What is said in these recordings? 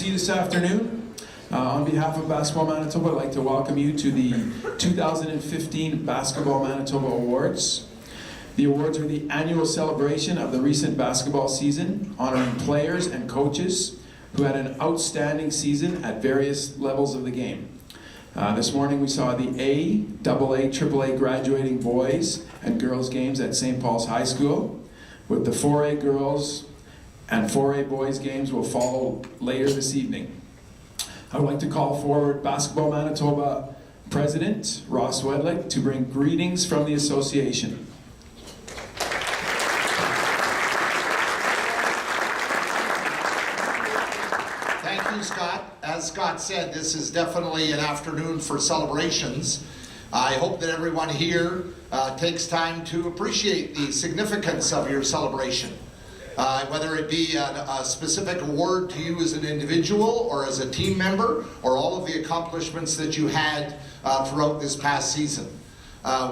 see this afternoon. On behalf of Basketball Manitoba, I'd like to welcome you to the 2015 Basketball Manitoba Awards. The awards are the annual celebration of the recent basketball season, honoring players and coaches who had an outstanding season at various levels of the game. This morning we saw the A, AA, AAA graduating boys and girls games at St. Paul's High School, with the 4A girls and 4A boys games will follow later this evening. I would like to call forward Basketball Manitoba President Ross Wedlick to bring greetings from the association. Thank you, Scott. As Scott said, this is definitely an afternoon for celebrations. I hope that everyone here takes time to appreciate the significance of your celebration. Whether it be a specific award to you as an individual or as a team member, or all of the accomplishments that you had throughout this past season.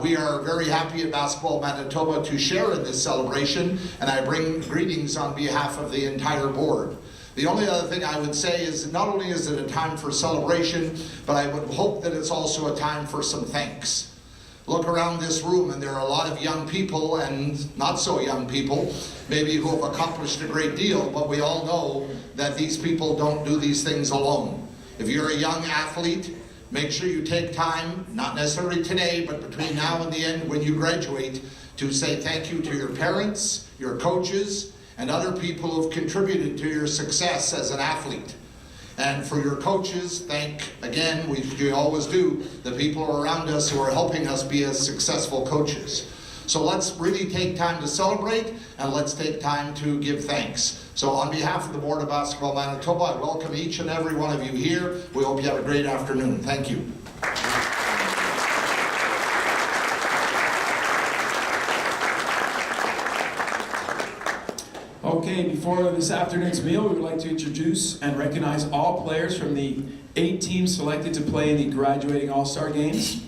We are very happy at Basketball Manitoba to share in this celebration, and I bring greetings on behalf of the entire board. The only other thing I would say is not only is it a time for celebration, but I would hope that it's also a time for some thanks. Look around this room and there are a lot of young people and not so young people, maybe who have accomplished a great deal, but we all know that these people don't do these things alone. If you're a young athlete, make sure you take time, not necessarily today, but between now and the end when you graduate, to say thank you to your parents, your coaches, and other people who have contributed to your success as an athlete. And for your coaches, thank, again, we always do, the people around us who are helping us be as successful coaches. So let's really take time to celebrate, and let's take time to give thanks. So on behalf of the Board of Basketball Manitoba, I welcome each and every one of you here. We hope you have a great afternoon. Thank you. Okay, before this afternoon's meal, we would like to introduce and recognize all players from the 8 teams selected to play in the graduating All-Star Games.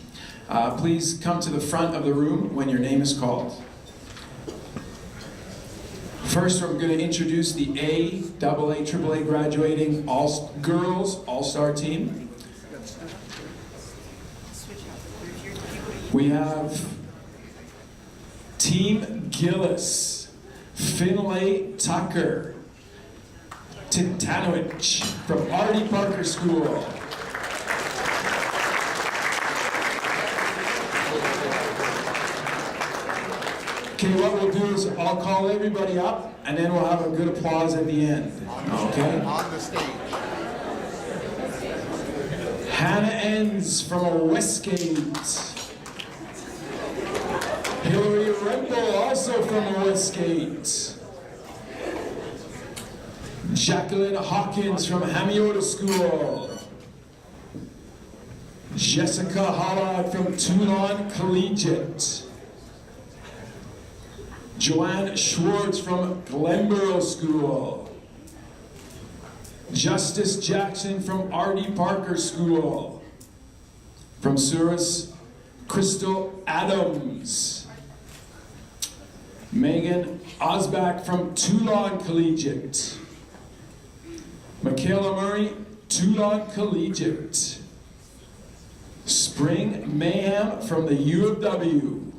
Please come to the front of the room when your name is called. First, we're going to introduce the A, AA, AAA graduating girls All-Star team. We have Team Gillis, Finlay Tucker, Tintanowicz from R.D. Parker School. Okay, what we'll do is I'll call everybody up and then we'll have a good applause at the end. Okay? On the stage. Hannah Enns from Westgate. Hillary Rempel, also from Westgate. Jacqueline Hawkins from Hamiota School. Jessica Hollard from Toulon Collegiate. Joanne Schwartz from Glenborough School. Justice Jackson from R.D. Parker School. From Souris, Crystal Adams. Megan Osbach from Toulon Collegiate. Michaela Murray, Toulon Collegiate. Spring Mayhem from the U of W.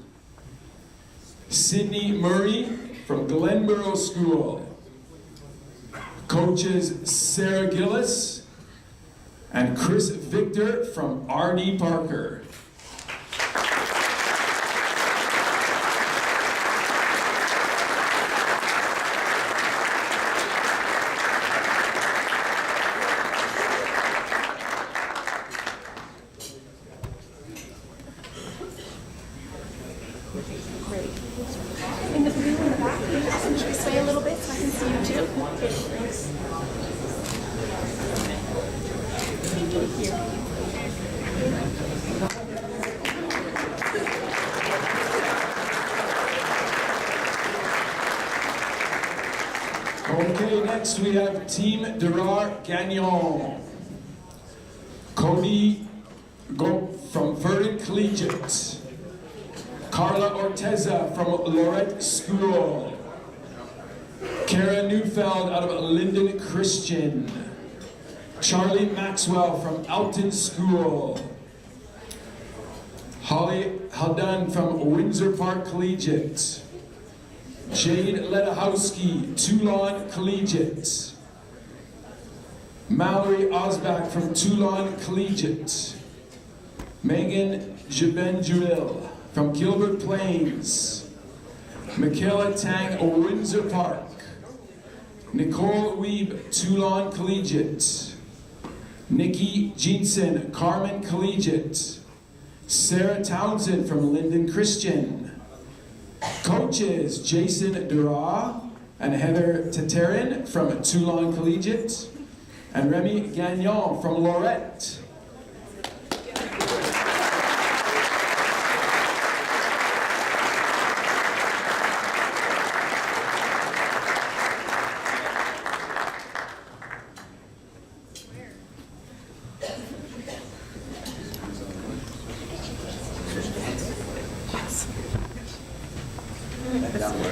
Sydney Murray from Glenborough School. Coaches Sarah Gillis and Chris Victor from R.D. Parker. Great. In the blue in the back, can you ask them to sway a little bit so I can see you too? Thank you. Okay, next we have Team Derard Gagnon. Cody from Verdant Collegiate. Carla Orteza from Lorette School. Kara Neufeld out of Linden Christian. Charlie Maxwell from Elton School. Holly Haldan from Windsor Park Collegiate. Jade Ledahowski, Toulon Collegiate. Mallory Osbach from Toulon Collegiate. Megan Jibenjuil from Gilbert Plains. Michaela Tang, Windsor Park. Nicole Weeb, Toulon Collegiate. Nikki Jensen, Carmen Collegiate. Sarah Townsend from Linden Christian. Coaches, Jason Dura and Heather Teterin from Toulon Collegiate. And Remy Gagnon from Lorette.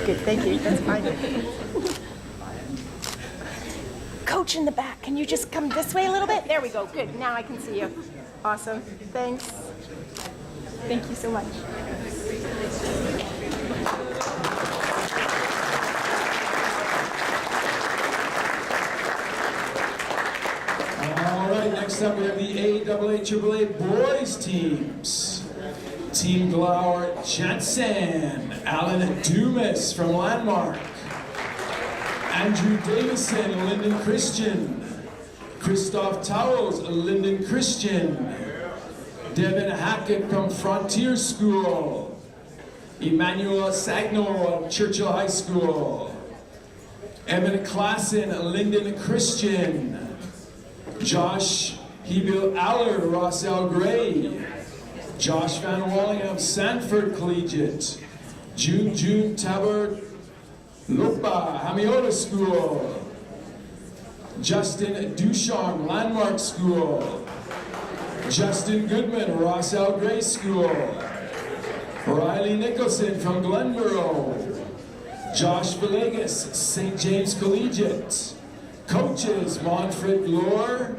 Good, thank you. That's fine. Coach in the back, can you just come this way a little bit? There we go. Good. Now I can see you. Awesome. Thanks. Thank you so much. All right, next up we have the AAA boys teams. Team Glauer Jansen, Alan Dumas from Landmark, Andrew Davison, Linden Christian, Christoph Towles, Linden Christian, Devin Hackett from Frontier School, Emmanuel Sagno of Churchill High School, Evan Klassen, Linden Christian, Josh Hebil Aller, Rossell Gray, Josh Van Wallingham, Sanford Collegiate, June Tabor Lupa, Hamiota School, Justin Ducharme, Landmark School, Justin Goodman, Rossell Gray School, Riley Nicholson from Glenborough, Josh Villegas, St. James Collegiate, coaches Monfred Glore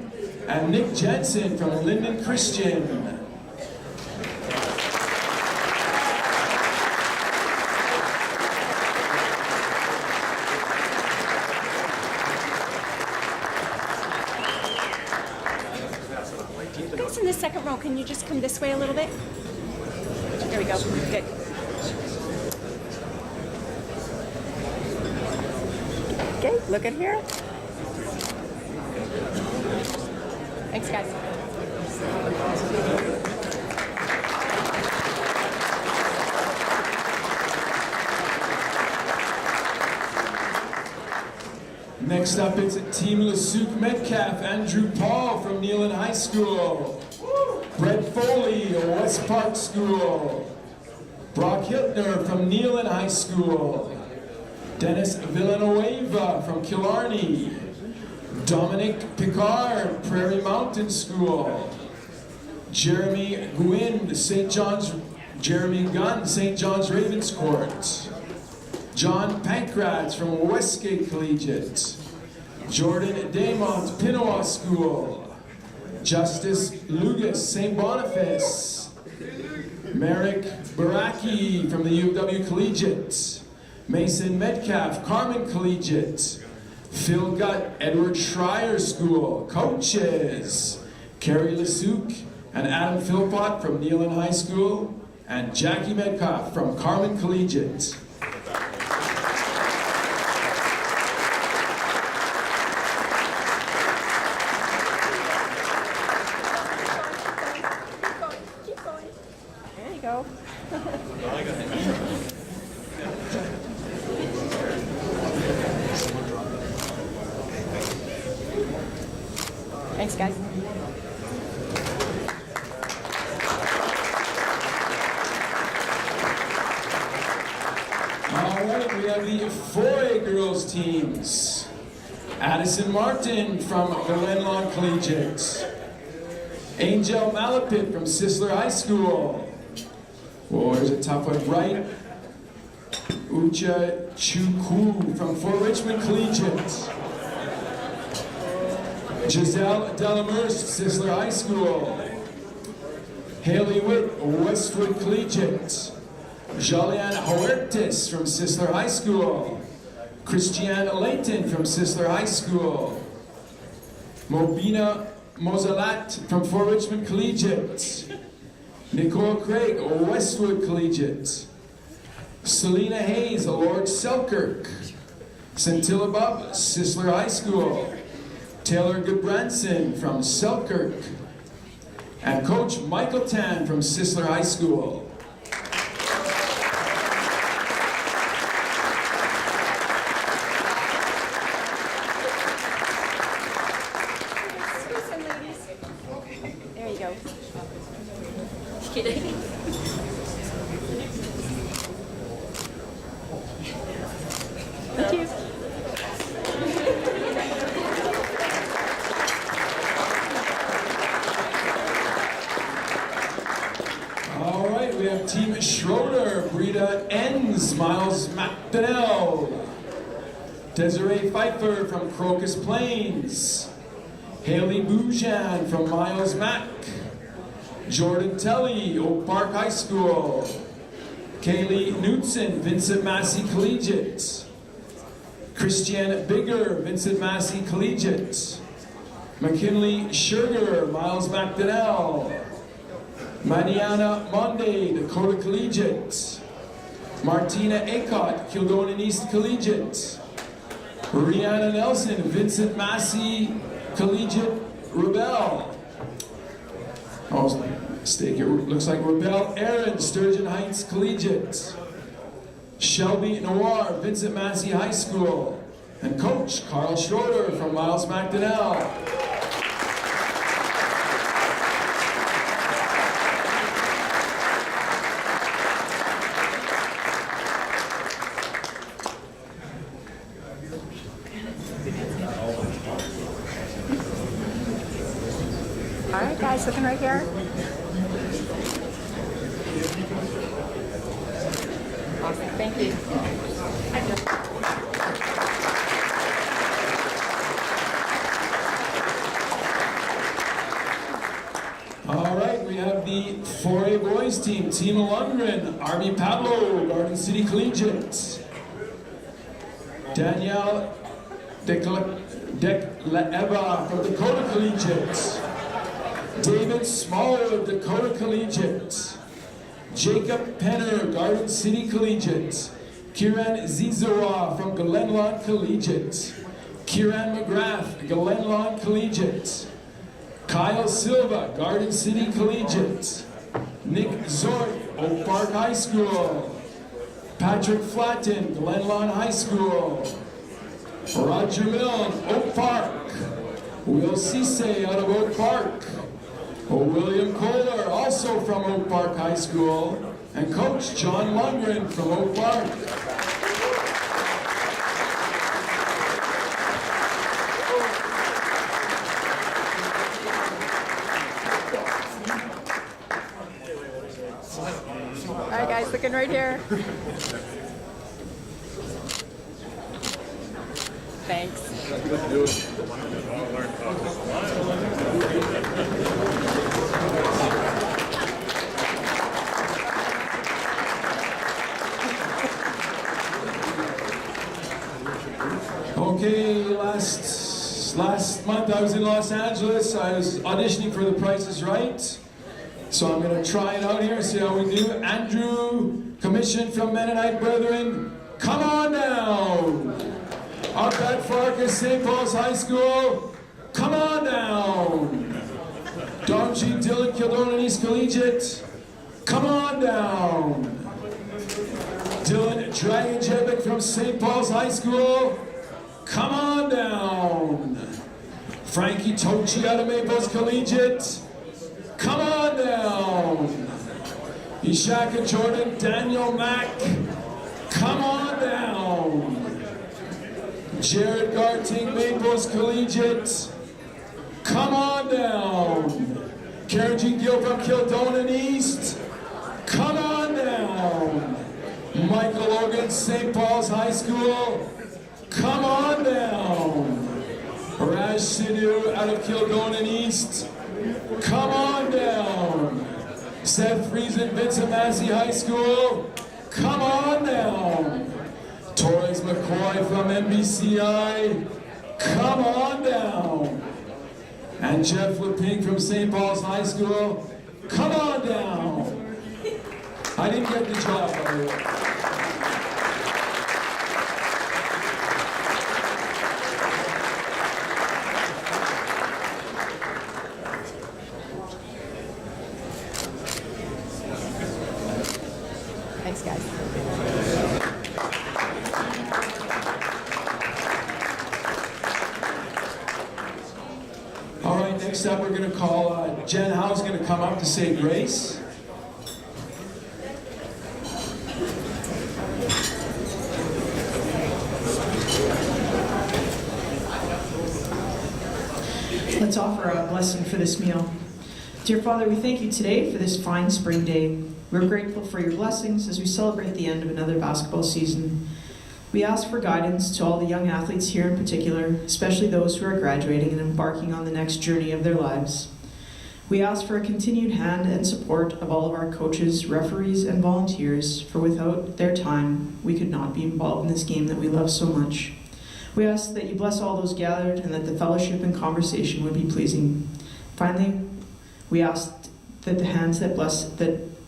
and Nick Jensen from Linden Christian. Guys in the second row, can you just come this way a little bit? There we go. Good. Okay, look at here. Thanks, guys. Next up, it's Team Lesuc Metcalf, Andrew Paul from Neelan High School, Brett Foley, West Park School, Brock Hiltner from Neelan High School, Dennis Villanueva from Killarney, Dominic Picard, Prairie Mountain School, Jeremy Gwynn, Jeremy Gunn, St. John's Ravenscourt, John Pankratz from Westgate Collegiate, Jordan Damont, Pinawa School, Justice Lugas, St. Boniface, Merrick Baraki from the U of W Collegiate, Mason Metcalf, Carmen Collegiate, Phil Gutt, Edward Schreier School, coaches, Carrie Lesuc and Adam Philpott from Neelan High School, and Jackie Metcalf from Carmen Collegiate. Keep going. There you go. Thanks, guys. All right, we have the 4A girls teams. Addison Martin from Glenlawn Collegiate. Angel Malapit from Sisler High School. Oh, there's a tough one, right? Ucha Chukwu from Fort Richmond Collegiate. Giselle Delamers, Sisler High School. Haley Witt, Westwood Collegiate. Joliane Huertas from Sisler High School. Christiane Layton from Sisler High School. Mobina Mozalat from Fort Richmond Collegiate. Nicole Craig, Westwood Collegiate. Selena Hayes, Lord Selkirk. Scintilla Bub, Sisler High School. Taylor Goodbranson from Selkirk. And Coach Michael Tan from Sisler High School. There you go. Kidding. Thank you. All right, we have Team Schroeder, Brita Enns, Miles McDonnell. Desiree Pfeiffer from Crocus Plains. Haley Boujan from Miles Mac. Jordan Telly, Oak Park High School. Kaylee Knudsen, Vincent Massey Collegiate. Christiane Bigger, Vincent Massey Collegiate. McKinley Sugar, Miles McDonnell. Mariana Monday, Dakota Collegiate. Martina Acott, Kildonan East Collegiate. Rihanna Nelson, Vincent Massey Collegiate Rebel. Oh, mistake here. Looks like Rebel Aaron, Sturgeon Heights Collegiate. Shelby Noir, Vincent Massey High School. And Coach Carl Schroeder from Miles McDonnell. All right, guys, looking right here. Awesome, thank you. All right, we have the 4A boys team. Team Lundgren, Army Pablo, Garden City Collegiate. Danielle Declaeva from Dakota Collegiate. David Smaller, Dakota Collegiate. Jacob Penner, Garden City Collegiate. Kiran Zizawa from Glenlawn Collegiate. Kiran McGrath, Glenlawn Collegiate. Kyle Silva, Garden City Collegiate. Nick Zort, Oak Park High School. Patrick Flatton, Glenlawn High School. Roger Milne, Oak Park. Will Cisse out of Oak Park. William Kohler, also from Oak Park High School. And Coach John Lundgren from Oak Park. All right, guys, looking right here. Thanks. Okay, last month I was in Los Angeles. I was auditioning for The Price is Right. So I'm going to try it out here, see how we do. Andrew, commission from Mennonite Brethren, come on down. Up at Farkas St. Paul's High School, come on down. Don G. Dillon, Kildonan East Collegiate, come on down. Dylan Dragonjevic from St. Paul's High School, come on down. Frankie Tochi out of Maples Collegiate, come on down. Ishaka Jordan, Daniel Mack, come on down. Jared Garting, Maples Collegiate, come on down. Karen Jean Gill from Kildonan East, come on down. Michael Logan, St. Paul's High School, come on down. Raj Sidhu out of Kildonan East, come on down. Seth Friesen, Vincent Massey High School, come on down. Torres McCoy from MBCI, come on down. And Jeff Leping from St. Paul's High School, come on down. I didn't get the job, by the way. Thanks, guys. All right, next up we're going to call Jen Howe's going to come up to say grace. Let's offer a blessing for this meal. Dear Father, we thank you today for this fine spring day. We're grateful for your blessings as we celebrate the end of another basketball season. We ask for guidance to all the young athletes here in particular, especially those who are graduating and embarking on the next journey of their lives. We ask for a continued hand and support of all of our coaches, referees, and volunteers, for without their time, we could not be involved in this game that we love so much. We ask that you bless all those gathered and that the fellowship and conversation would be pleasing. Finally, we ask that the hands that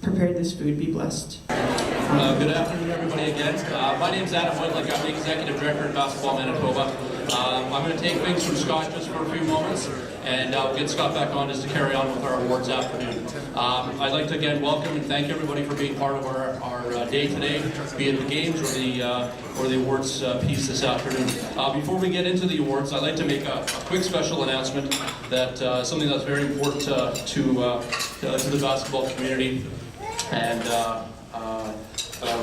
prepared this food be blessed. Good afternoon, everybody, again. My name's Adam Whitlick. I'm the Executive Director in Basketball Manitoba. I'm going to take things from Scott just for a few moments, and I'll get Scott back on just to carry on with our awards afternoon. I'd like to again welcome and thank everybody for being part of our day today, be it the games or the awards piece this afternoon. Before we get into the awards, I'd like to make a quick special announcement that something that's very important to the basketball community, and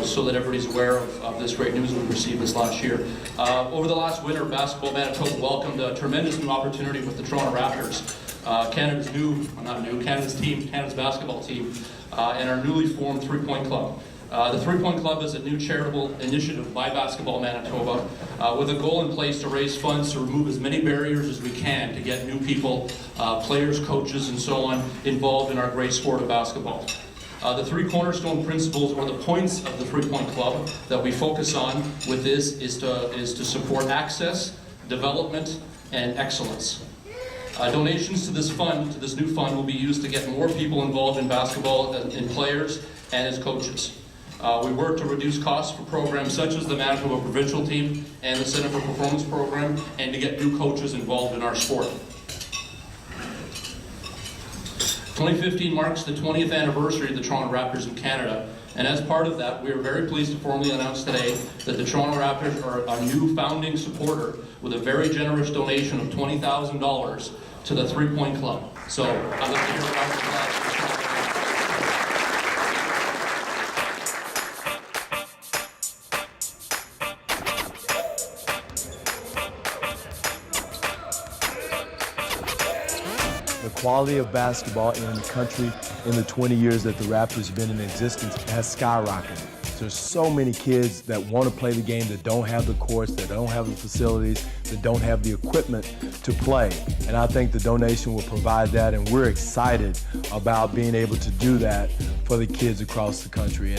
so that everybody's aware of this great news we received this last year. Over the last winter, Basketball Manitoba welcomed a tremendous new opportunity with the Toronto Raptors, Canada's Canada's basketball team, and our newly formed three-point club. The Three-Point Club is a new charitable initiative by Basketball Manitoba with a goal in place to raise funds to remove as many barriers as we can to get new people, players, coaches, and so on involved in our great sport of basketball. The three cornerstone principles, or the points of the Three-Point Club that we focus on with this is to support access, development, and excellence. Donations to this new fund, will be used to get more people involved in basketball, in players, and as coaches. We work to reduce costs for programs such as the Manitoba Provincial Team and the Center for Performance Program, and to get new coaches involved in our sport. 2015 marks the 20th anniversary of the Toronto Raptors in Canada, and as part of that, we are very pleased to formally announce today that the Toronto Raptors are a new founding supporter with a very generous donation of $20,000 to the Three-Point Club. So I'd like to hear about the The quality of basketball in the country in the 20 years that the Raptors have been in existence has skyrocketed. There's so many kids that want to play the game that don't have the courts, that don't have the facilities, that don't have the equipment to play. And I think the donation will provide that, and we're excited about being able to do that for the kids across the country.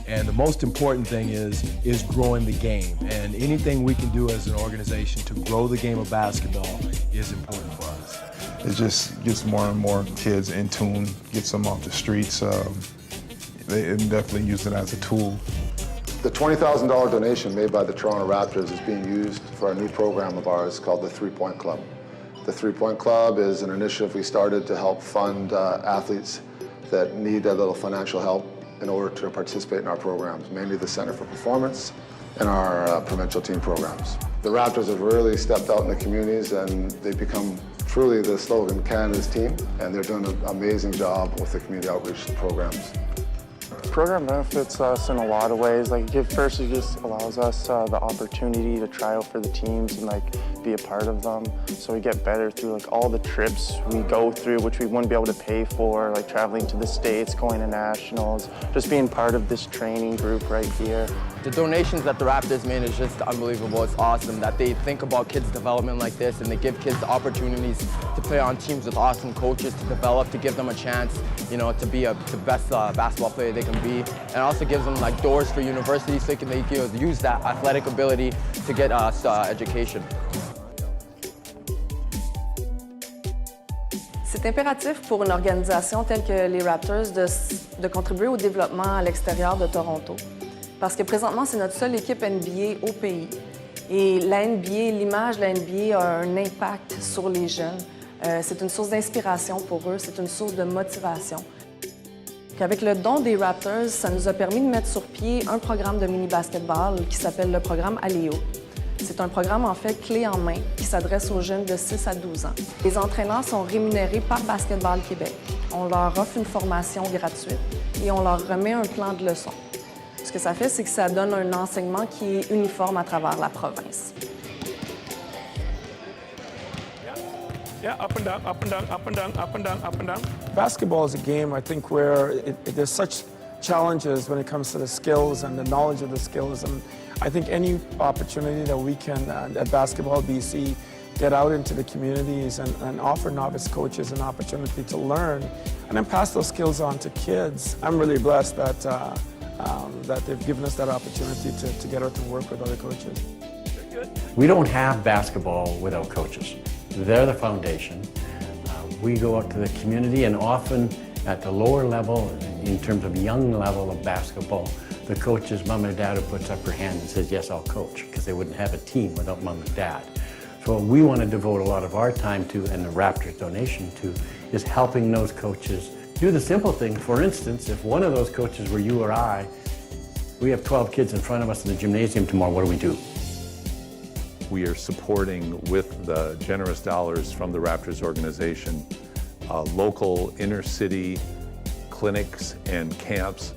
And the most important thing is growing the game. And anything we can do as an organization to grow the game of basketball is important for us. It just gets more and more kids in tune, gets them off the streets. They definitely use it as a tool. The $20,000 donation made by the Toronto Raptors is being used for a new program of ours called the Three-Point Club. The Three-Point Club is an initiative we started to help fund athletes that need a little financial help in order to participate in our programs, mainly the Center for Performance and our provincial team programs. The Raptors have really stepped out in the communities, and they've become truly the slogan, Canada's team, and they're doing an amazing job with the community outreach programs. program benefits us in a lot of ways. Like, first, it just allows us the opportunity to try out for the teams and like be a part of them. So we get better through like all the trips we go through, which we wouldn't be able to pay for, like traveling to the States, going to nationals, just being part of this training group right here. The donations that the Raptors made is just unbelievable. It's awesome that they think about kids' development like this and they give kids the opportunities to play on teams with awesome coaches, to develop, to give them a chance, you know, to be the best basketball player they can be. And also gives them like doors for universities so they can use that athletic ability to get education. C'est impératif pour une organisation telle que les Raptors de contribuer au développement à l'extérieur de Toronto. Parce que présentement, c'est notre seule équipe NBA au pays. Et la NBA, l'image de la NBA a un impact sur les jeunes. C'est une source d'inspiration pour eux, c'est une source de motivation. Avec le don des Raptors, ça nous a permis de mettre sur pied un programme de mini-basketball qui s'appelle le programme Aléo. C'est un programme en fait clé en main qui s'adresse aux jeunes de 6 à 12 ans. Les entraîneurs sont rémunérés par Basketball Québec. On leur offre une formation gratuite et on leur remet un plan de leçons. Ce que ça fait, c'est que ça donne un enseignement qui est uniforme à travers la province. Yeah, up and down, up and down, up and down, up and down, up and down. Basketball is a game, I think, where there's such challenges when it comes to the skills and the knowledge of the skills. And I think any opportunity that we can, at Basketball BC, get out into the communities and offer novice coaches an opportunity to learn and then pass those skills on to kids. I'm really blessed that, that they've given us that opportunity to get out to work with other coaches. We don't have basketball without coaches. They're the foundation. We go out to the community, and often at the lower level, in terms of young level of basketball, the coach's mom and dad who puts up her hand and says, yes, I'll coach, because they wouldn't have a team without mom and dad. So what we want to devote a lot of our time to, and the Raptors donation to, is helping those coaches do the simple thing. For instance, if one of those coaches were you or I, we have 12 kids in front of us in the gymnasium tomorrow, what do? We are supporting, with the generous dollars from the Raptors organization, local inner city clinics and camps,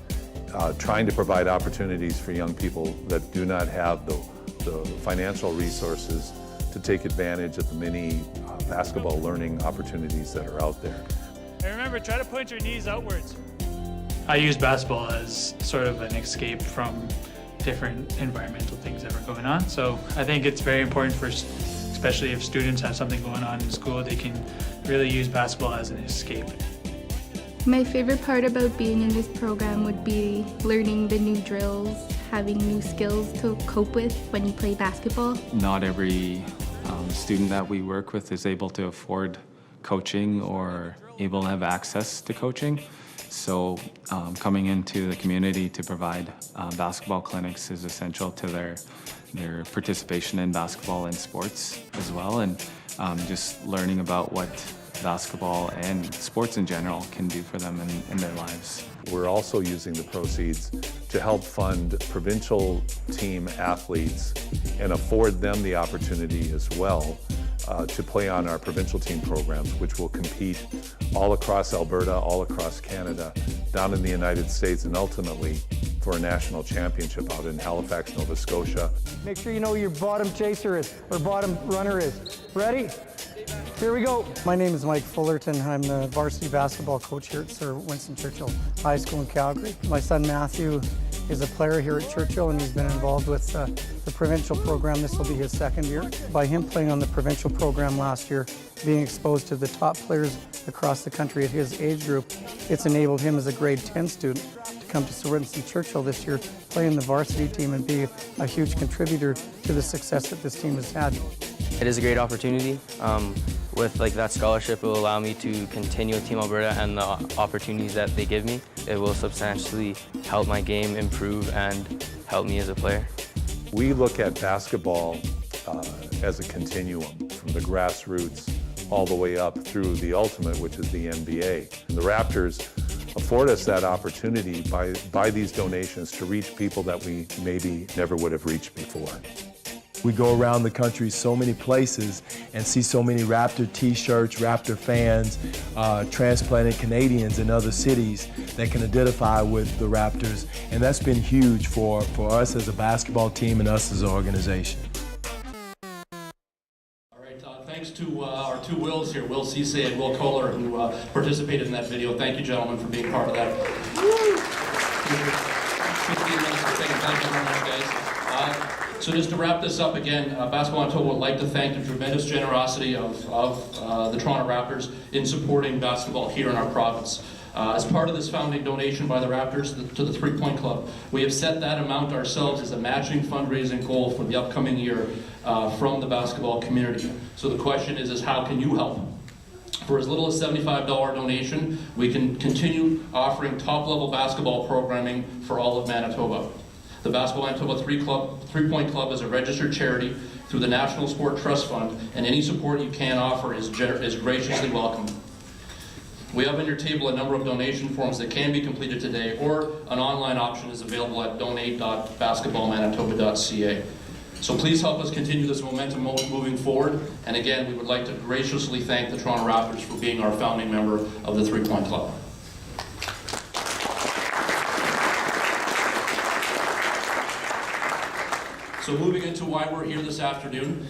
trying to provide opportunities for young people that do not have the financial resources to take advantage of the many basketball learning opportunities that are out there. And remember, try to point your knees outwards. I use basketball as sort of an escape from different environmental things that were going on. So I think it's very important for, especially if students have something going on in school, they can really use basketball as an escape. My favorite part about being in this program would be learning the new drills, having new skills to cope with when you play basketball. Not every student that we work with is able to afford coaching or able to have access to coaching. So coming into the community to provide basketball clinics is essential to their participation in basketball and sports as well, and just learning about what basketball and sports in general can do for them in their lives. We're also using the proceeds to help fund provincial team athletes and afford them the opportunity as well to play on our provincial team programs, which will compete all across Alberta, all across Canada, down in the United States, and ultimately for a national championship out in Halifax, Nova Scotia. Make sure you know who your bottom chaser is, or bottom runner is. Ready? Here we go. My name is Mike Fullerton. I'm the varsity basketball coach here at Sir Winston Churchill High School in Calgary. My son Matthew is a player here at Churchill, and he's been involved with the provincial program. This will be his second year. By him playing on the provincial program last year, being exposed to the top players across the country at his age group, it's enabled him as a grade 10 student to come to Sir Winston Churchill this year, play in the varsity team and be a huge contributor to the success that this team has had. It is a great opportunity. With that scholarship, it will allow me to continue with Team Alberta, and the opportunities that they give me, it will substantially help my game improve and help me as a player. We look at basketball as a continuum, from the grassroots all the way up through the ultimate, which is the NBA. And the Raptors afford us that opportunity by these donations to reach people that we maybe never would have reached before. We go around the country so many places and see so many Raptor t-shirts, Raptor fans, transplanted Canadians in other cities that can identify with the Raptors. And that's been huge for us as a basketball team and us as an organization. Thanks to our two Wills here, Will Cisse and Will Kohler, who participated in that video. Thank you, gentlemen, for being part of that. 15 minutes of thing. Thank you very much, guys. So just to wrap this up again, Basketball Manitoba would like to thank the tremendous generosity of the Toronto Raptors in supporting basketball here in our province. As part of this founding donation by the Raptors to the 3 Point Club, we have set that amount ourselves as a matching fundraising goal for the upcoming year from the basketball community. So the question is how can you help? For as little as $75 donation, we can continue offering top-level basketball programming for all of Manitoba. The Basketball Manitoba 3 Point Club is a registered charity through the National Sport Trust Fund, and any support you can offer is graciously welcome. We have on your table a number of donation forms that can be completed today, or an online option is available at donate.basketballmanitoba.ca. So please help us continue this momentum moving forward. And again, we would like to graciously thank the Toronto Raptors for being our founding member of the 3 Point Club. So moving into why we're here this afternoon,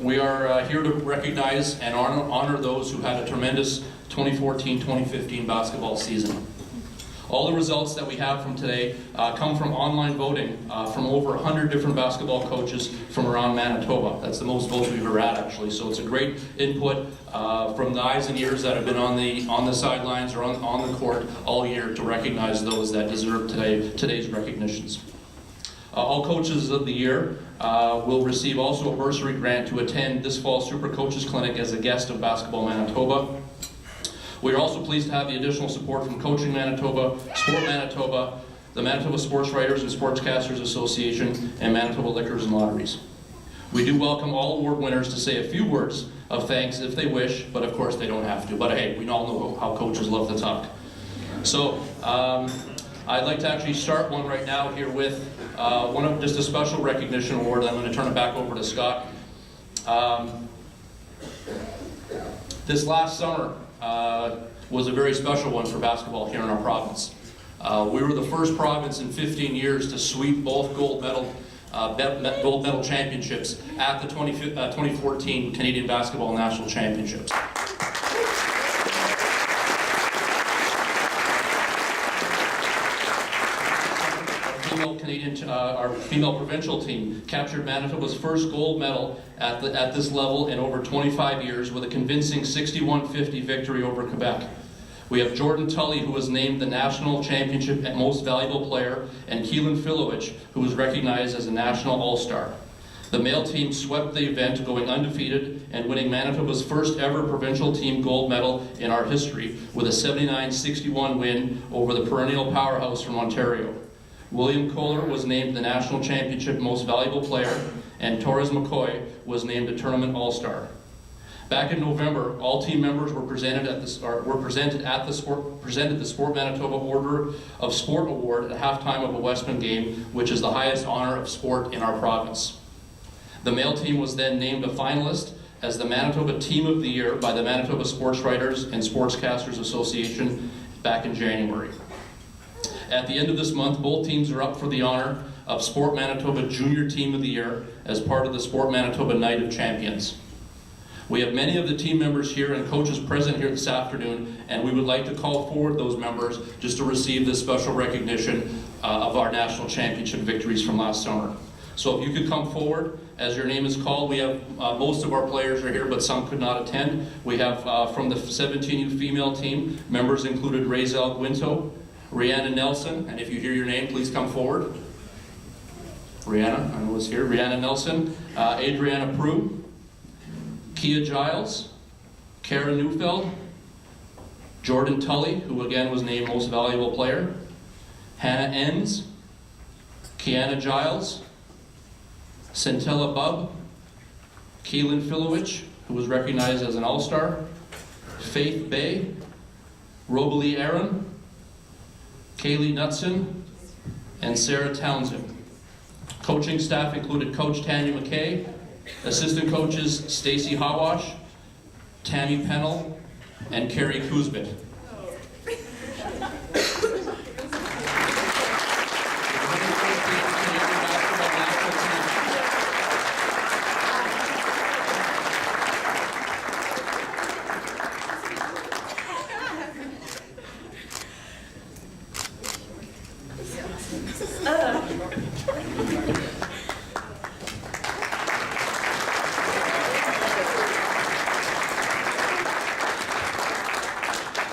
we are here to recognize and honor those who had a tremendous 2014-2015 basketball season. All the results that we have from today come from online voting from over 100 different basketball coaches from around Manitoba. That's the most votes we've ever had, actually. So it's a great input from the eyes and ears that have been on the sidelines or on the court all year to recognize those that deserve today's recognitions. All coaches of the year will receive also a bursary grant to attend this fall Super Coaches Clinic as a guest of Basketball Manitoba. We are also pleased to have the additional support from Coaching Manitoba, Sport Manitoba, the Manitoba Sports Writers and Sportscasters Association, and Manitoba Liquors and Lotteries. We do welcome all award winners to say a few words of thanks if they wish, but of course they don't have to. But hey, we all know how coaches love to talk. So I'd like to actually start one right now here with just a special recognition award. I'm going to turn it back over to Scott. This last summer was a very special one for basketball here in our province. We were the first province in 15 years to sweep both gold medal championships at the 2014 Canadian Basketball National Championships. Our female provincial team captured Manitoba's first gold medal at this level in over 25 years with a convincing 61-50 victory over Quebec. We have Jordan Tully, who was named the National Championship Most Valuable Player, and Keelan Filowich, who was recognized as a National All-Star. The male team swept the event, going undefeated and winning Manitoba's first ever provincial team gold medal in our history with a 79-61 win over the perennial powerhouse from Ontario. William Kohler was named the National Championship Most Valuable Player, and Torres McCoy was named a Tournament All-Star. Back in November, all team members were presented the Sport Manitoba Order of Sport Award at halftime of a Westman game, which is the highest honor of sport in our province. The male team was then named a finalist as the Manitoba Team of the Year by the Manitoba Sports Writers and Sportscasters Association back in January. At the end of this month, both teams are up for the honor of Sport Manitoba Junior Team of the Year as part of the Sport Manitoba Night of Champions. We have many of the team members here and coaches present here this afternoon, and we would like to call forward those members just to receive this special recognition of our national championship victories from last summer. So if you could come forward as your name is called. We have most of our players are here, but some could not attend. We have from the 17U female team, members included Razel Guinto, Rihanna Nelson, and if you hear your name, please come forward. Rihanna, I know is here. Rihanna Nelson, Adriana Prue, Kia Giles, Kara Neufeld, Jordan Tully, who again was named Most Valuable Player, Hannah Enns, Kiana Giles, Centella Bubb, Keelan Filowich, who was recognized as an All-Star, Faith Bay, Robalee Aaron, Kaylee Knutson, and Sarah Townsend. Coaching staff included Coach Tanya McKay, assistant coaches Stacy Hawash, Tammy Pennell, and Carrie Kuzbit.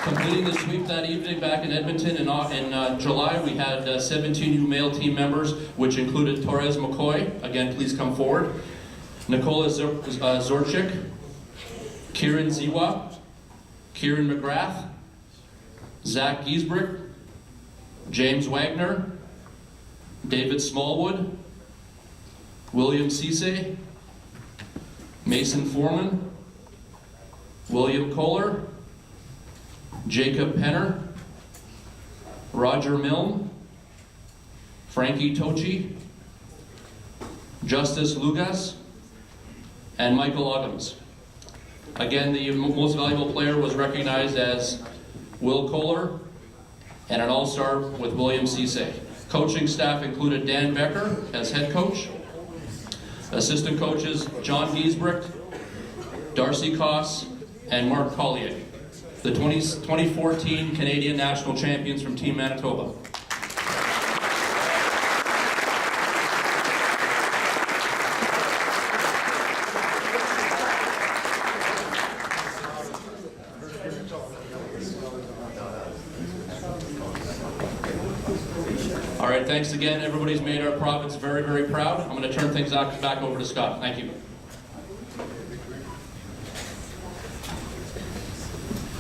Completing the sweep that evening back in Edmonton in July, we had 17 new male team members, which included Torres McCoy. Again, please come forward. Nicola Zorchik, Kieran Ziwa, Kieran McGrath, Zach Giesbrick, James Wagner, David Smallwood, William Cisse, Mason Foreman, William Kohler, Jacob Penner, Roger Milne, Frankie Tochi, Justice Lugas, and Michael Oggams. Again, the most valuable player was recognized as Will Kohler, and an all-star with William Cisse. Coaching staff included Dan Becker as head coach, assistant coaches John Giesbrick, Darcy Koss, and Mark Collier, the 2014 Canadian National Champions from Team Manitoba. All right, thanks again. Everybody's made our province very, very proud. I'm going to turn things back over to Scott. Thank you.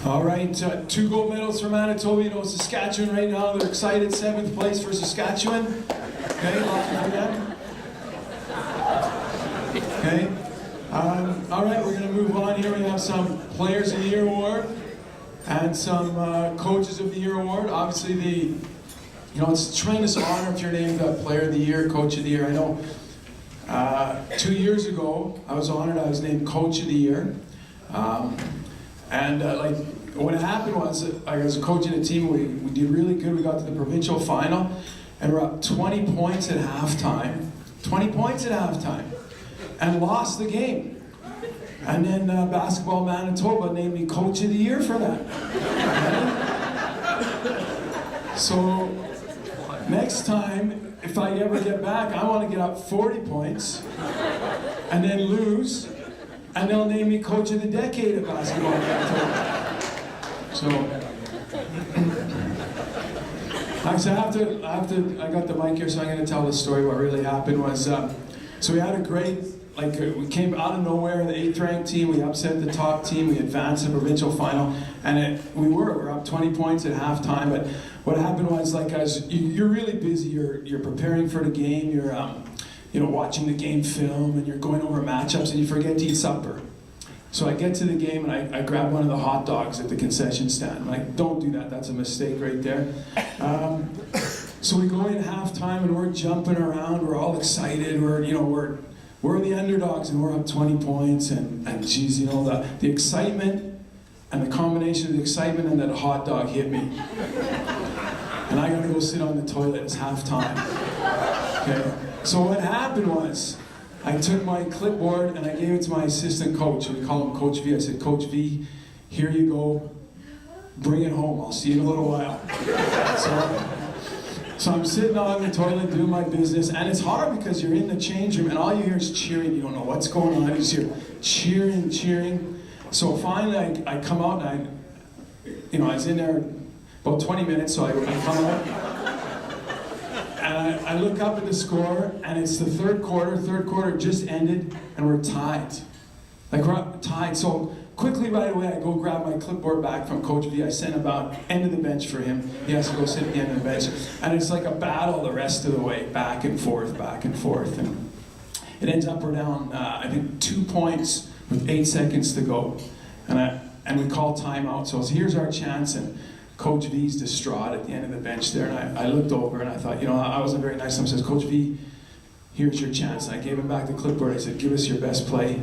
All right, 2 gold medals for Manitoba. You know, Saskatchewan right now, they're excited. 7th place for Saskatchewan. Okay, lucky for them. Okay. All right, we're going to move on here. We have some Players of the Year award and some Coaches of the Year award. Obviously, you know, it's a tremendous honor if you're named Player of the Year, Coach of the Year. I know 2 years ago, I was honored. I was named Coach of the Year. Like, what happened was, I was coaching a team, we did really good. We got to the provincial final, and we're up 20 points at halftime. 20 points at halftime. And lost the game. And then Basketball Manitoba named me Coach of the Year for that. Right? So, next time, if I ever get back, I want to get up 40 points, and then lose, and they'll name me Coach of the Decade at Basketball Manitoba. So, I got the mic here, so I'm going to tell the story. What really happened was, so we had a great, we came out of nowhere, the 8th ranked team, we upset the top team, we advanced to the provincial final, and we were up 20 points at halftime, but what happened was, you're really busy, you're preparing for the game, you're, you know, watching the game film, and you're going over matchups, and you forget to eat supper. So I get to the game, and I grab one of the hot dogs at the concession stand. I'm like, don't do that, that's a mistake right there. So we go in halftime, and we're jumping around, we're all excited, we're the underdogs, and we're up 20 points, and geez, you know, the excitement, and the combination of the excitement and that hot dog hit me. And I gotta go sit on the toilet, it's halftime. Okay? So what happened was, I took my clipboard and I gave it to my assistant coach. We call him Coach V. I said, Coach V, here you go. Bring it home. I'll see you in a little while. So I'm sitting on the toilet doing my business, and it's hard because you're in the change room and all you hear is cheering. You don't know what's going on. You just hear cheering. So finally I come out, and I was in there about 20 minutes, so I come out. And I look up at the score, and it's the third quarter just ended, and we're tied. We're tied, so quickly right away I go grab my clipboard back from Coach V. I send him about end of the bench for him. He has to go sit at the end of the bench. And it's like a battle the rest of the way, back and forth. And it ends up we're down, I think, 2 points with 8 seconds to go. And we call timeout, so here's our chance, and Coach V's distraught at the end of the bench there, and I looked over and I thought, I wasn't very nice. Someone says, Coach V, here's your chance. I gave him back the clipboard. I said, give us your best play.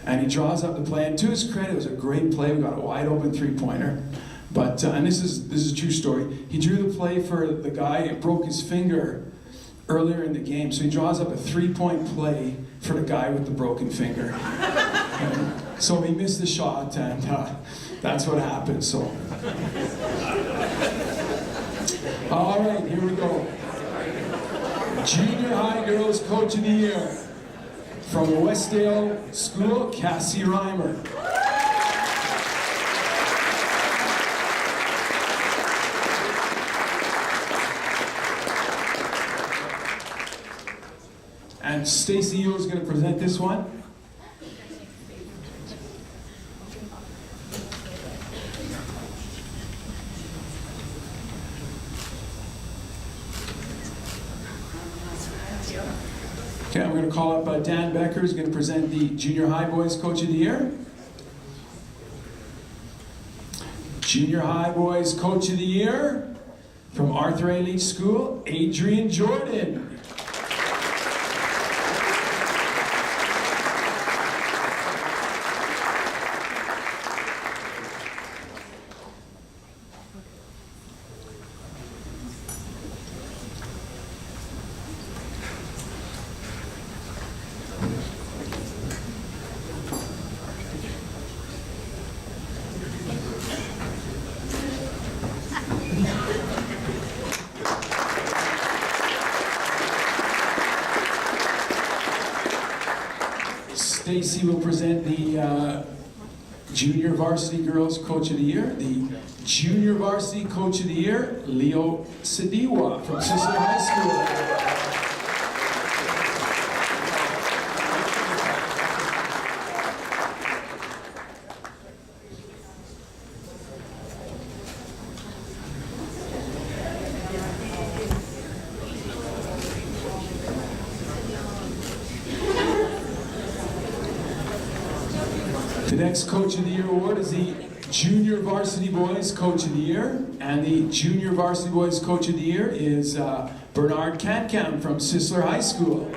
And he draws up the play. And to his credit, it was a great play. We got a wide open three-pointer. But, and this is a true story. He drew the play for the guy who broke his finger earlier in the game. So he draws up a three-point play for the guy with the broken finger. And so he missed the shot, and that's what happened. So, all right, here we go. Junior High Girls Coach of the Year from Westdale School, Cassie Reimer. And Stacy Yule is going to present this one. Okay, I'm going to call up Dan Becker, who's going to present the Junior High Boys Coach of the Year. Junior High Boys Coach of the Year from Arthur A. Leach School, Adrian Jordan. Stacy will present the Junior Varsity Girls Coach of the Year. The Junior Varsity Coach of the Year, Leo Sadiwa from Sisler High School. The next Coach of the Year award is the Junior Varsity Boys Coach of the Year. And the Junior Varsity Boys Coach of the Year is Bernard Kankam from Sisler High School.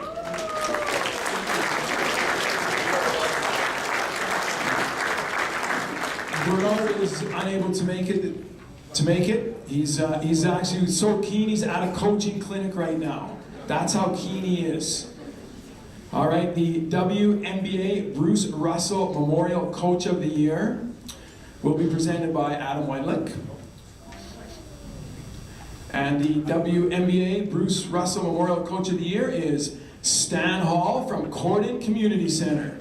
Bernard is unable to make it. He's actually so keen, he's at a coaching clinic right now. That's how keen he is. All right, the WNBA Bruce Russell Memorial Coach of the Year will be presented by Adam Wendlick. And the WNBA Bruce Russell Memorial Coach of the Year is Stan Hall from Corden Community Center.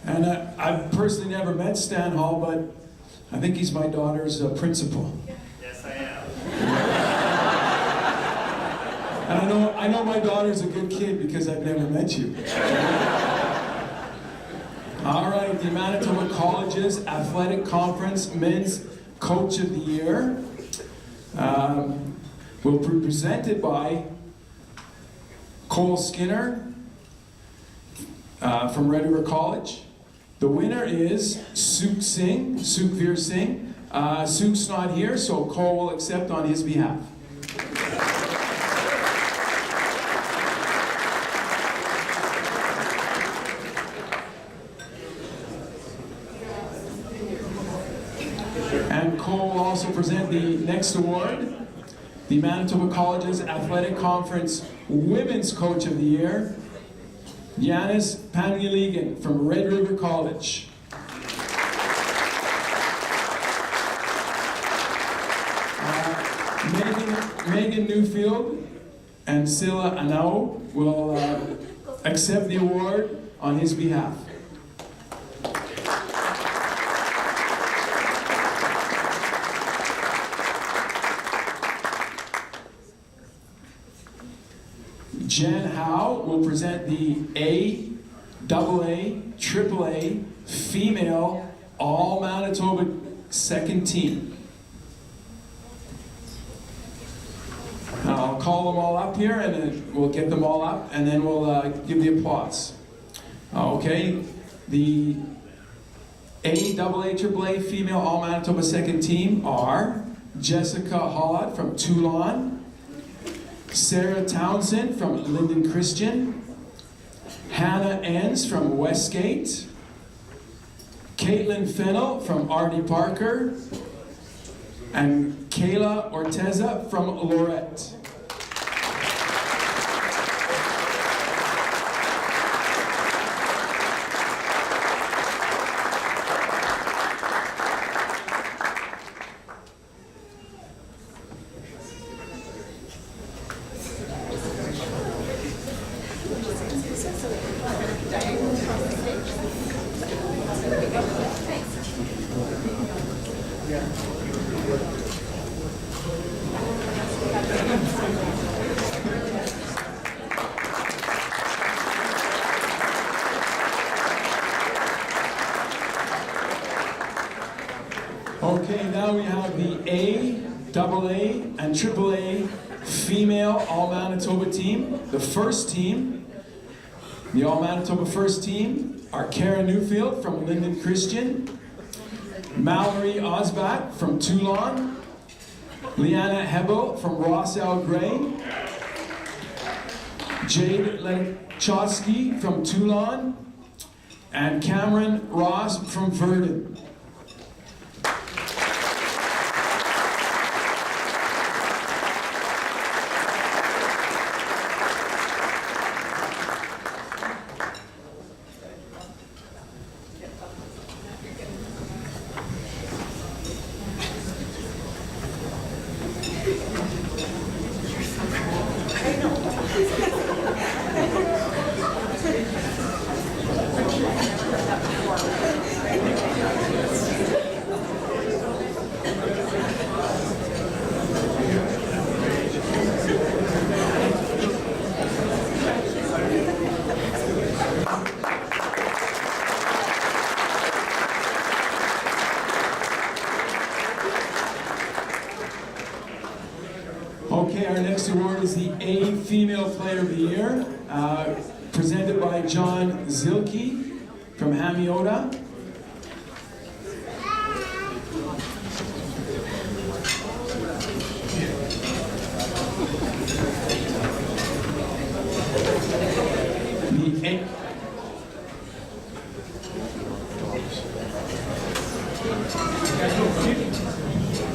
And I've personally never met Stan Hall, but I think he's my daughter's principal. Yes, I am. And I know my daughter's a good kid because I've never met you. All right, the Manitoba Colleges Athletic Conference Men's Coach of the Year will be presented by Cole Skinner from Red River College. The winner is Sukhveer Singh. Sukh's not here, so Cole will accept on his behalf. And Cole will also present the next award, the Manitoba Colleges Athletic Conference Women's Coach of the Year, Yanis Panguiligan from Red River College. Megan Newfield and Silla Anao will accept the award on his behalf. Jen Howe will present the AA, AAA female All-Manitoba second team. I'll call them all up here, and then we'll get them all up, and then we'll give the applause. Okay, the AA, AAA female All-Manitoba second team are Jessica Hollott from Toulon, Sarah Townsend from Linden Christian, Hannah Enns from Westgate, Caitlin Fennell from R.D. Parker, and Kayla Orteza from Lorette. Okay, now we have the AA, and AAA female All-Manitoba team. The first team, the All-Manitoba first team, are Kara Newfield from Linden Christian, Mallory Osbat from Toulon, Leanna Hebel from Ross L. Gray, Jade Lechowski from Toulon, and Cameron Ross from Verdun. Okay, our next award is the A Female Player of the Year, presented by John Zilke from Hamiota.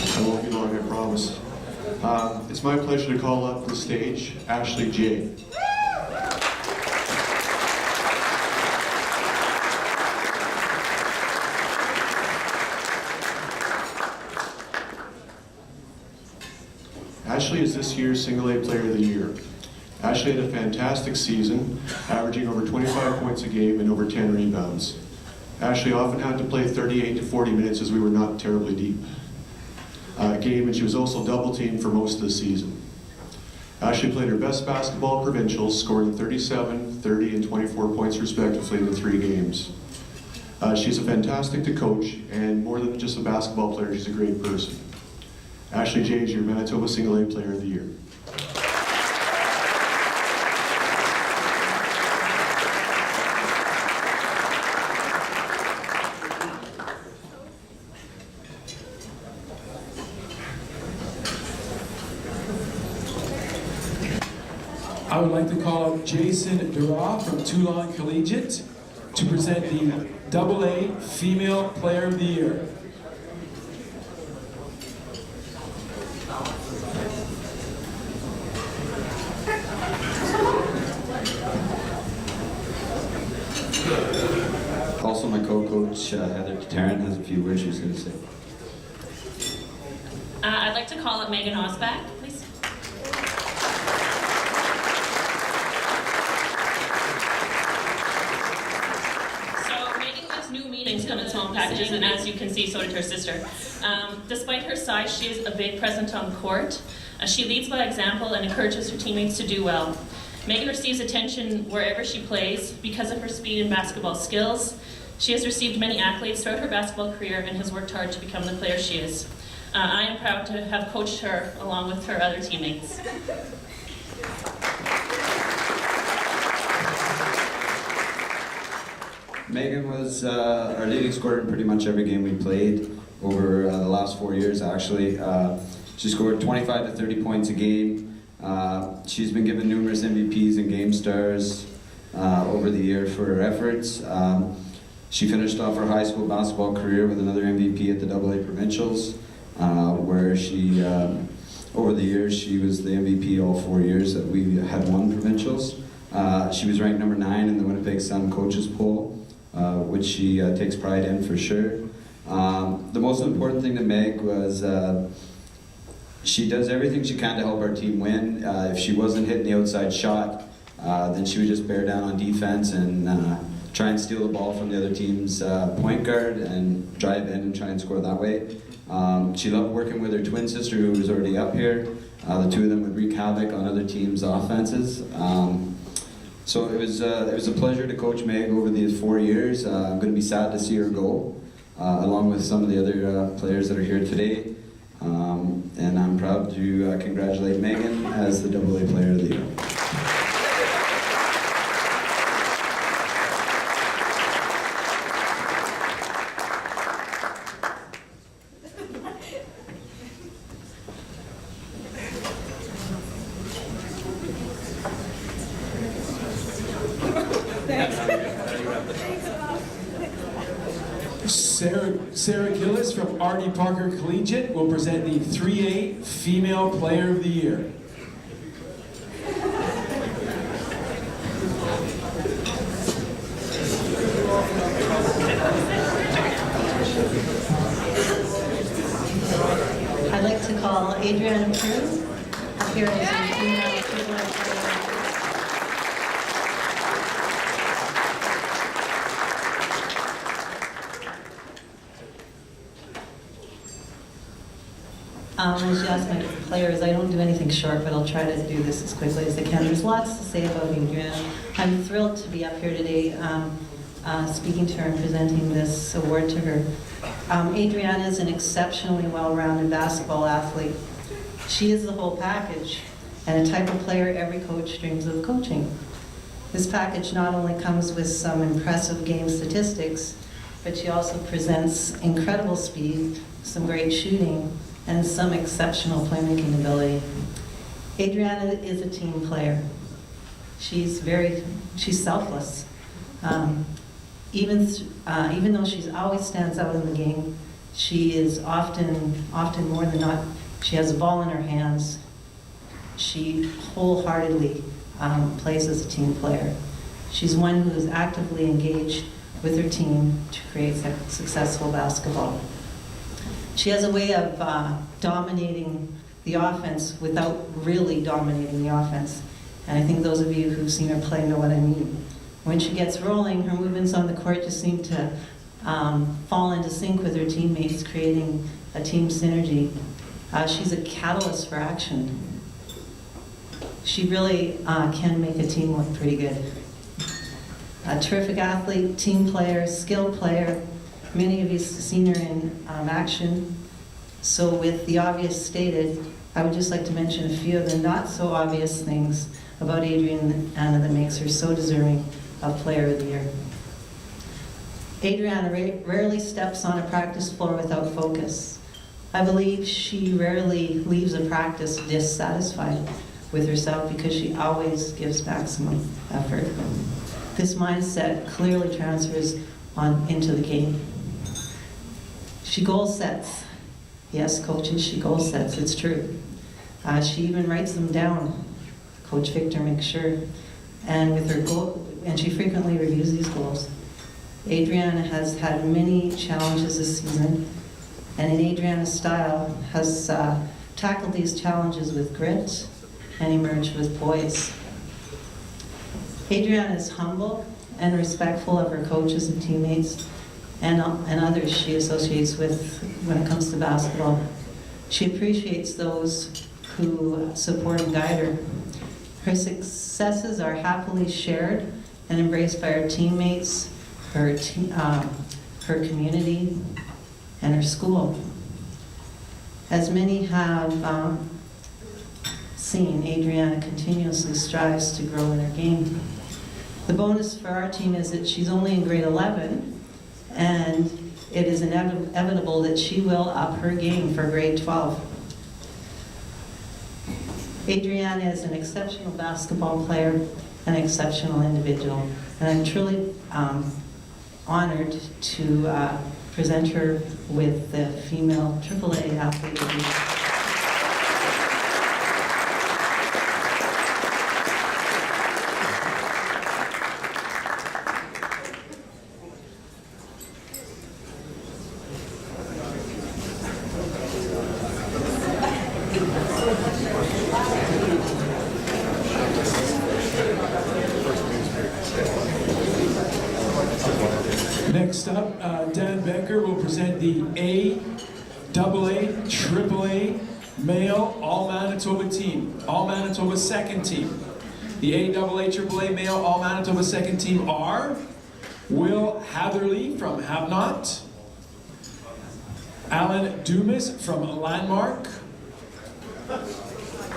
I won't be long, I promise. It's my pleasure to call up the stage Ashley J. Ashley is this year's Single A Player of the Year. Ashley had a fantastic season, averaging over 25 points a game and over 10 rebounds. Ashley often had to play 38 to 40 minutes as we were not terribly deep. Game, and she was also double-teamed for most of the season. Ashley played her best basketball provincials, scoring 37, 30, and 24 points respectively in the 3 games. She's a fantastic to coach, and more than just a basketball player, she's a great person. Ashley J is your Manitoba Single A Player of the Year. I would like to call up Jason Dura from Toulon Collegiate to present the AA Female Player of the Year. Also, my co-coach Heather Tarrant has a few words she's going to say. I'd like to call up Megan Osback, please. So Megan gives new meanings come in small packages, and as you can see, so did her sister. Despite her size, she is a big presence on court. She leads by example and encourages her teammates to do well. Megan receives attention wherever she plays because of her speed and basketball skills. She has received many accolades throughout her basketball career and has worked hard to become the player she is. I am proud to have coached her along with her other teammates. Megan was our leading scorer in pretty much every game we played over the last 4 years, actually. She scored 25 to 30 points a game. She's been given numerous MVPs and Game Stars over the year for her efforts. She finished off her high school basketball career with another MVP at the AA Provincials, where she, over the years, she was the MVP all 4 years that we had won Provincials. She was ranked number 9 in the Winnipeg Sun Coaches Poll, which she takes pride in for sure. The most important thing to Meg was she does everything she can to help our team win. If she wasn't hitting the outside shot, then she would just bear down on defense and try and steal the ball from the other team's point guard and drive in and try and score that way. She loved working with her twin sister, who was already up here. The two of them would wreak havoc on other teams' offenses. So it was a pleasure to coach Meg over these 4 years. I'm going to be sad to see her go, along with some of the other players that are here today. And I'm proud to congratulate Megan as the AA Player of the Year. Sarah Gillis from R.D. Parker Collegiate will present the 3A Female Player of the Year. I'd like to call Adriana Cruz up here as the female equivalent player. As you asked my players, I don't do anything short, but I'll try to do this as quickly as I can. There's lots to say about Adriana. I'm thrilled to be up here today speaking to her and presenting this award to her. Adriana is an exceptionally well-rounded basketball athlete. She is the whole package and a type of player every coach dreams of coaching. This package not only comes with some impressive game statistics, but she also presents incredible speed, some great shooting, and some exceptional playmaking ability. Adriana is a team player. She's selfless. Even though she always stands out in the game, she is often more than not, she has the ball in her hands. She wholeheartedly plays as a team player. She's one who is actively engaged with her team to create successful basketball. She has a way of dominating the offense without really dominating the offense. And I think those of you who've seen her play know what I mean. When she gets rolling, her movements on the court just seem to fall into sync with her teammates, creating a team synergy. She's a catalyst for action. She really can make a team look pretty good. A terrific athlete, team player, skilled player. Many of you have seen her in action. So with the obvious stated, I would just like to mention a few of the not so obvious things about Adriana that makes her so deserving of Player of the Year. Adriana rarely steps on a practice floor without focus. I believe she rarely leaves a practice dissatisfied with herself because she always gives maximum effort. This mindset clearly transfers on into the game. She goal sets. Yes, coaches, she goal sets, it's true. She even writes them down. Coach Victor makes sure. And with her goal, and she frequently reviews these goals. Adriana has had many challenges this season, and in Adriana's style, has tackled these challenges with grit and emerged with poise. Adriana is humble and respectful of her coaches and teammates and others she associates with when it comes to basketball. She appreciates those who support and guide her. Her successes are happily shared and embraced by her teammates, her community, and her school. As many have seen, Adriana continuously strives to grow in her game. The bonus for our team is that she's only in grade 11, and it is inevitable that she will up her game for grade 12. Adriana is an exceptional basketball player, an exceptional individual, and I'm truly honored to present her with the Female AAA Athlete of the Year. Next up, Dan Becker will present the AA, AAA Male All-Manitoba team, All-Manitoba second team. The AA, AAA Male All-Manitoba second team are Will Hatherley from Havnot, Alan Dumas from Landmark,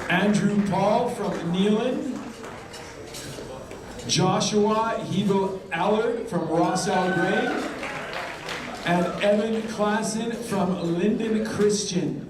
Andrew Paul from Neelan, Joshua Hebel Allard from Ross Al Gray, and Evan Klassen from Linden Christian.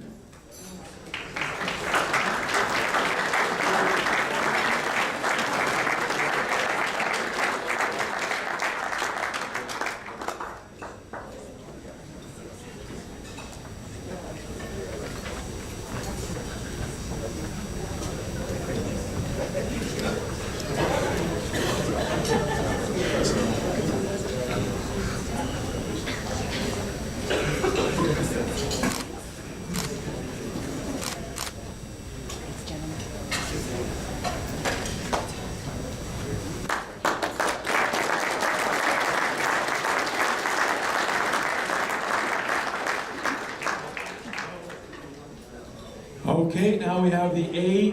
Okay, now we have the AA,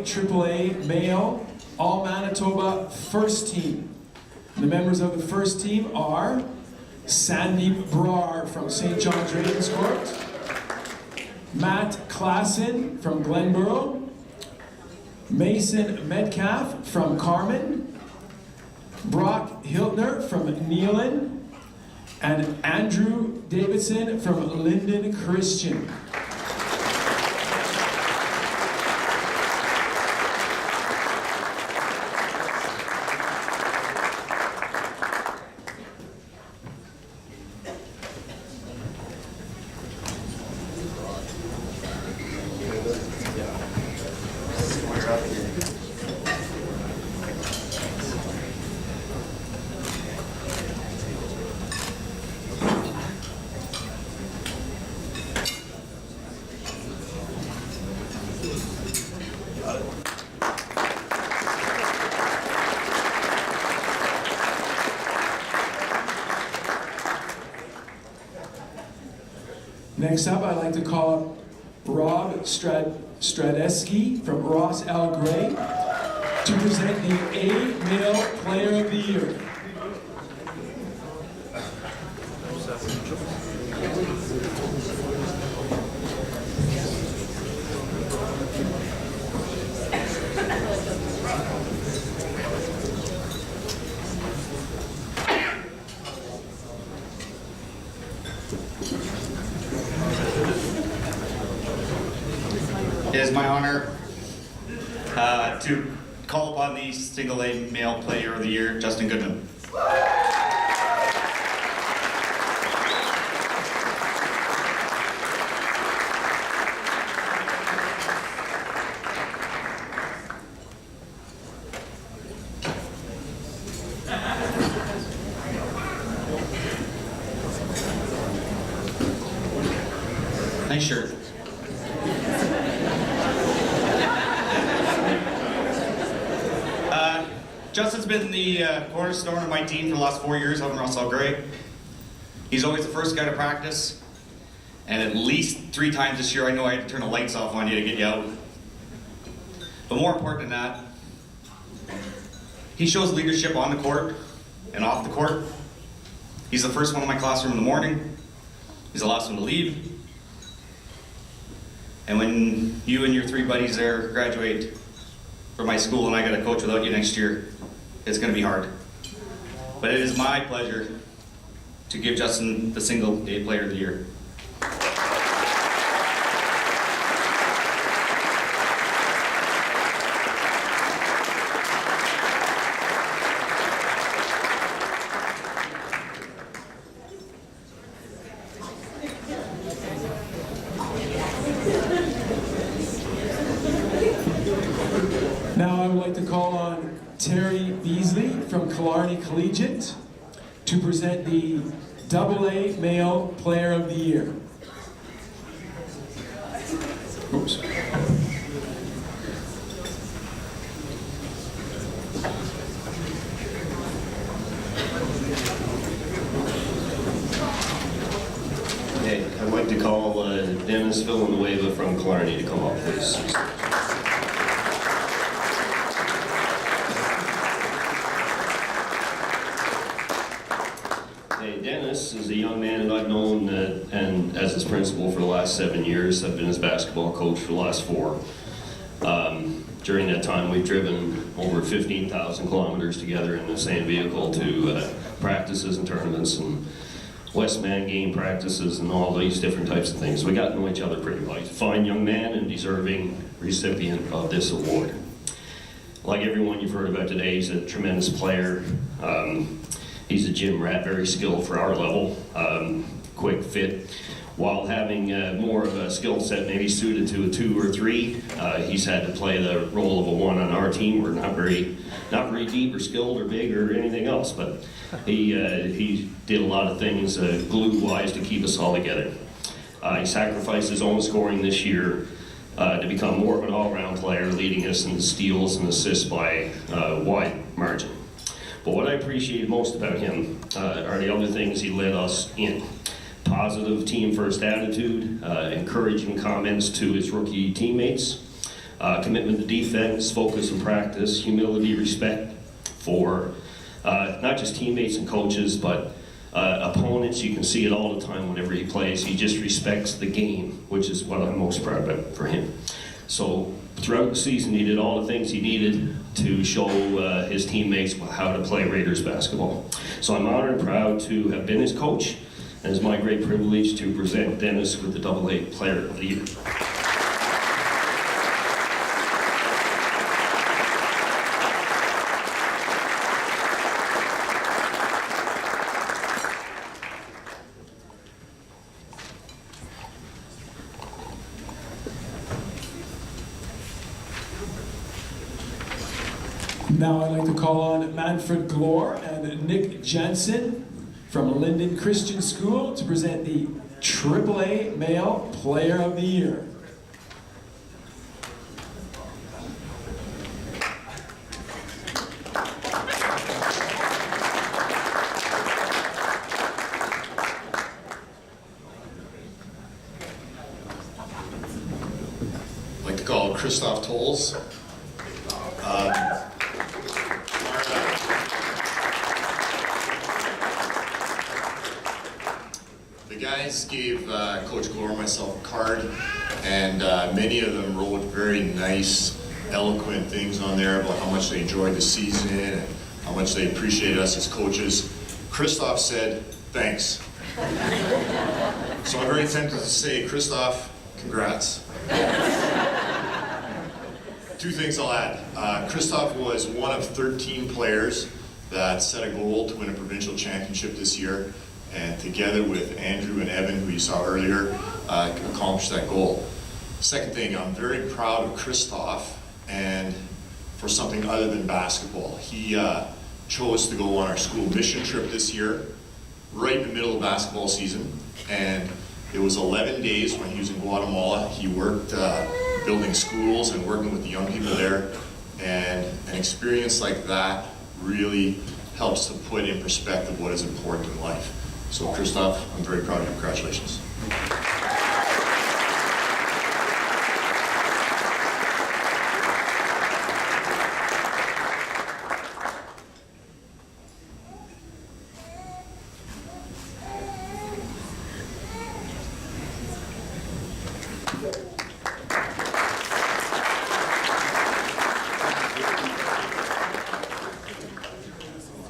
AAA Male All-Manitoba first team. The members of the first team are Sandeep Brar from St. John's Ravenscourt, Matt Klassen from Glenborough, Mason Metcalf from Carmen, Brock Hiltner from Neelan, and Andrew Davidson from Linden Christian. Next up, I'd like to call up Rob Stradeski from Ross Al Gray to present the A Male Player of the Year. It is my honor to call upon the Single A Male Player of the Year, Justin Goodman. Nice shirt. Justin's been the cornerstone of my team for the last 4 years out in Ross Al Gray. He's always the first guy to practice, and at least 3 times this year I know I had to turn the lights off on you to get you out. But more important than that, He shows leadership on the court and off the court. He's the first one in my classroom in the morning. He's the last one to leave. And when you and your 3 buddies there graduate from my school and I got to coach without you next year, it's going to be hard. But it is my pleasure to give Justin the Single A Player of the Year. Now I would like to call on Terry Beasley from Killarney Collegiate to present the AA Male Player of the Year. Oops. Hey, I'd like to call Dennis Villanueva from Killarney to come up, please. Dennis is a young man that I've known and as his principal for the last 7 years. I've been his basketball coach for the last 4. During that time, we've driven over 15,000 kilometers together in the same vehicle to practices and tournaments and Westman game practices and all these different types of things. We got to know each other pretty well. He's a fine young man and deserving recipient of this award. Like everyone you've heard about today, he's a tremendous player. He's a gym rat, very skilled for our level, quick, fit. While having more of a skill set maybe suited to a 2 or 3, he's had to play the role of a 1 on our team. We're not very deep or skilled or big or anything else, but he did a lot of things glue-wise to keep us all together. He sacrificed his own scoring this year to become more of an all-round player, leading us in steals and assists by a wide margin. But what I appreciate most about him are the other things he led us in. Positive team-first attitude, encouraging comments to his rookie teammates, commitment to defense, focus in practice, humility, respect for not just teammates and coaches, but opponents. You can see it all the time whenever he plays. He just respects the game, which is what I'm most proud of for him. So throughout the season, he did all the things he needed to show his teammates how to play Raiders basketball. So I'm honored and proud to have been his coach, and it's my great privilege to present Dennis with the AA Player of the Year. Now I'd like to call on Manfred Glore and Nick Jensen from Linden Christian School to present the AAA Male Player of the Year. I'd like to call Christoph Tolles. The guys gave Coach Glore and myself a card, and many of them wrote very nice, eloquent things on there about how much they enjoyed the season and how much they appreciated us as coaches. Christoph said, thanks. So I'm very tempted to say, Christoph, congrats. 2 things I'll add. Christoph was one of 13 players that set a goal to win a provincial championship this year, and together with Andrew and Evan, who you saw earlier, accomplished that goal. Second thing, I'm very proud of Christoph, and for something other than basketball. He chose to go on our school mission trip this year, right in the middle of basketball season, and it was 11 days when he was in Guatemala. He worked building schools and working with the young people there, and an experience like that really helps to put in perspective what is important in life. So Christoph, I'm very proud of you. Congratulations.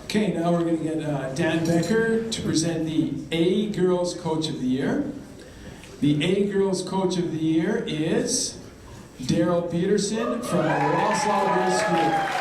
Okay, now we're going to get Dan Becker to present the A Girls Coach of the Year. The A Girls Coach of the Year is Daryl Peterson from Ross Salisbury School.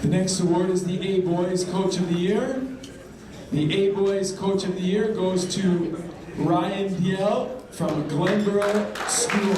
The next award is the A Boys Coach of the Year. The A Boys Coach of the Year goes to Ryan Diel from Glenborough School.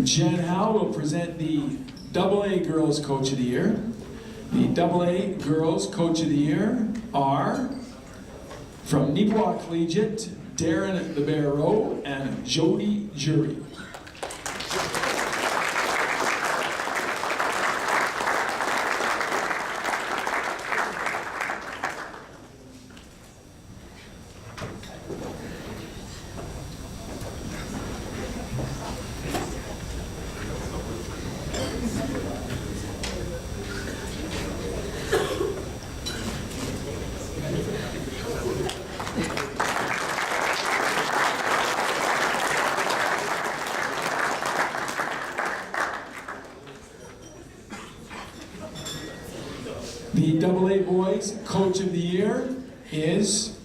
Jen Howe will present the AA Girls Coach of the Year. The AA Girls Coach of the Year are from Neepawa Collegiate, Darren the Bear Rowe and Jody Jury. The AA Boys Coach of the Year is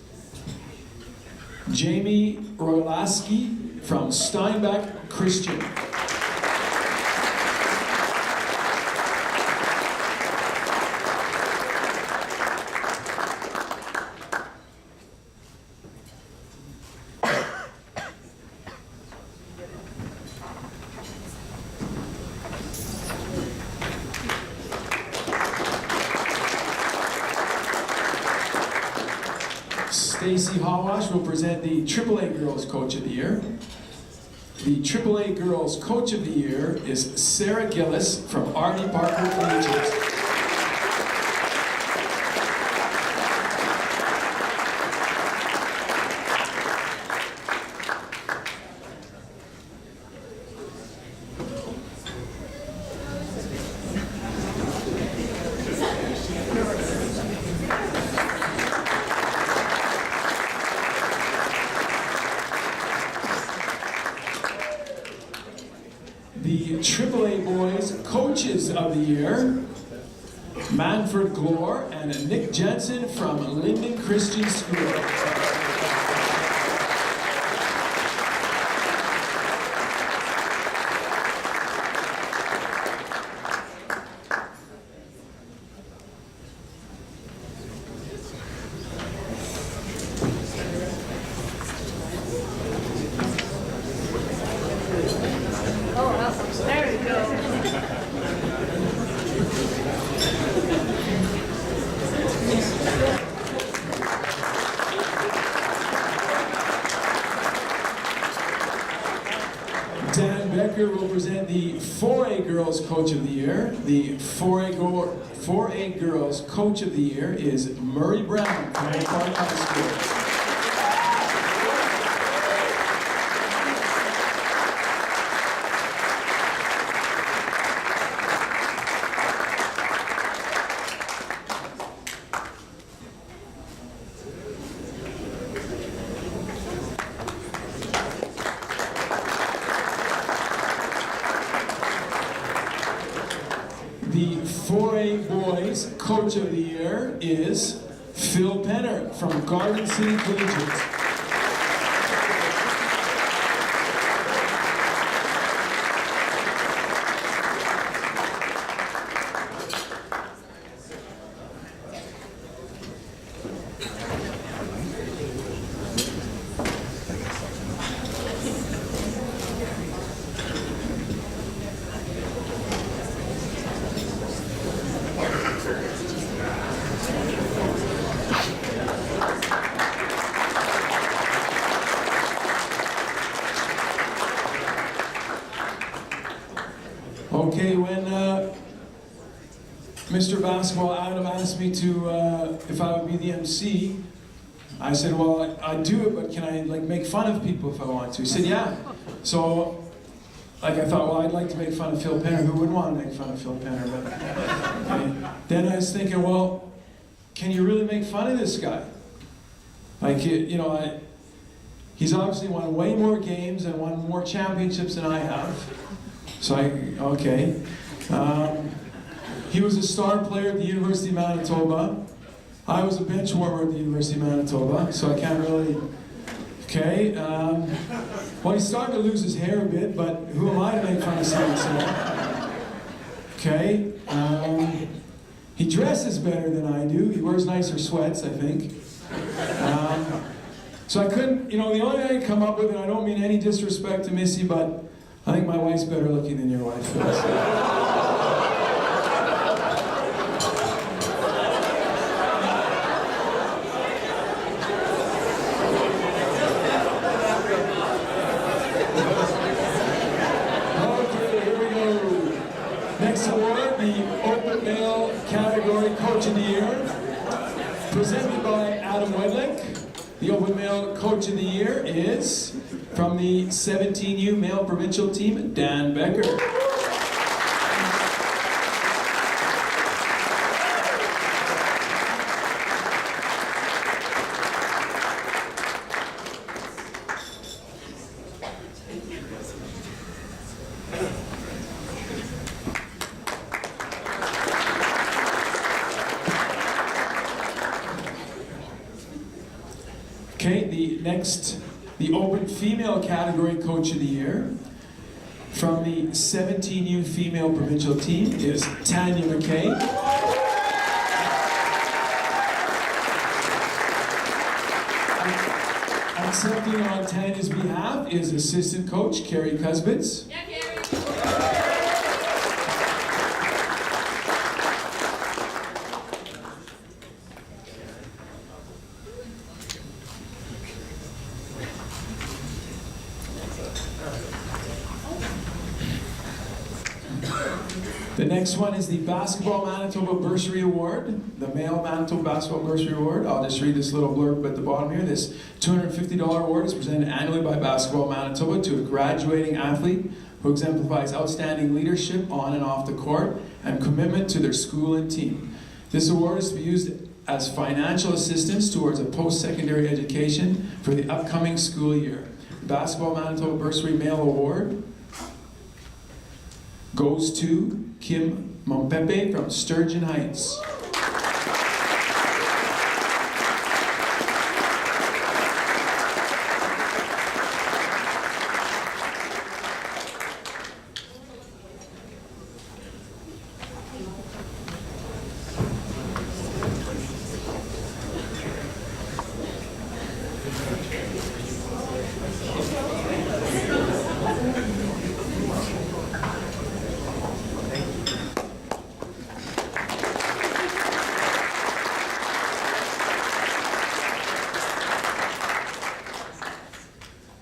Jamie Rolaski from Steinbach Christian. Stacy Hawash will present the AAA Girls Coach of the Year. The AAA Girls Coach of the Year is Sarah Gillis from Arnie Parker Collegiate. The AAA Boys Coaches of the Year, Manfred Glore and Nick Jensen from Linden Christian School. There we go. Dan Becker will present the 4A Girls Coach of the Year. The 4A Girls Coach of the Year is Murray Brown from Oak Park High School. the 4A Boys Coach of the Year is Phil Penner from Garden City Collegiate. Okay, when Mr. Basketball Adam asked me to, if I would be the MC, I said, well, I'd do it, but can I like make fun of people if I want to? He said, yeah. So, like I thought, well, I'd like to make fun of Phil Penner. Who wouldn't want to make fun of Phil Penner? But then I was thinking, well, can you really make fun of this guy? Like, you know, he's obviously won way more games and won more championships than I have. So okay. He was a star player at the University of Manitoba. I was a bench warmer at the University of Manitoba, so I can't really, okay. Well, he's starting to lose his hair a bit, but who am I to make fun of someone's hair? Okay. He dresses better than I do. He wears nicer sweats, I think. So I couldn't, you know, the only thing I could come up with, and I don't mean any disrespect to Missy, but I think my wife's better looking than your wife is. Next award, the Open Male Category Coach of the Year, presented by Adam Wedlick. The Open Male Coach of the Year is from the 17U Male Provincial Team, Dan Becker. Okay, the Open Female Category Coach of the Year from the 17U Female Provincial Team is Tanya McKay. Accepting on Tanya's behalf is Assistant Coach Carrie Cusbitz. Yeah, Carrie. The next one is the Basketball Manitoba Bursary Award, the Male Manitoba Basketball Bursary Award. I'll just read this little blurb at the bottom here. This $250 award is presented annually by Basketball Manitoba to a graduating athlete who exemplifies outstanding leadership on and off the court and commitment to their school and team. This award is to be used as financial assistance towards a post-secondary education for the upcoming school year. Basketball Manitoba Bursary Male Award goes to Kim Mompepe from Sturgeon Heights.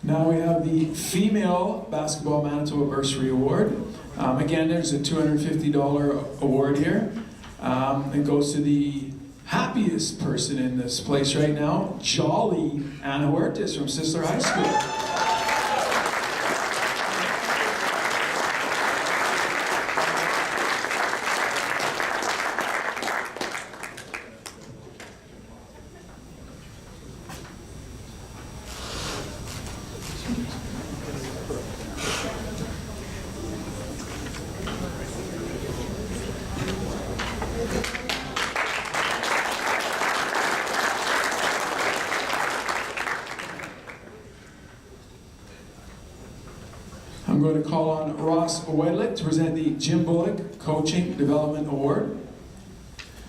Now we have the Female Basketball Manitoba Bursary Award. Again, there's a $250 award here. It goes to the happiest person in this place right now, Jolly Anna Huertas from Sisler High School. I'm going to call on Ross Wedlick to present the Jim Bullock Coaching Development Award.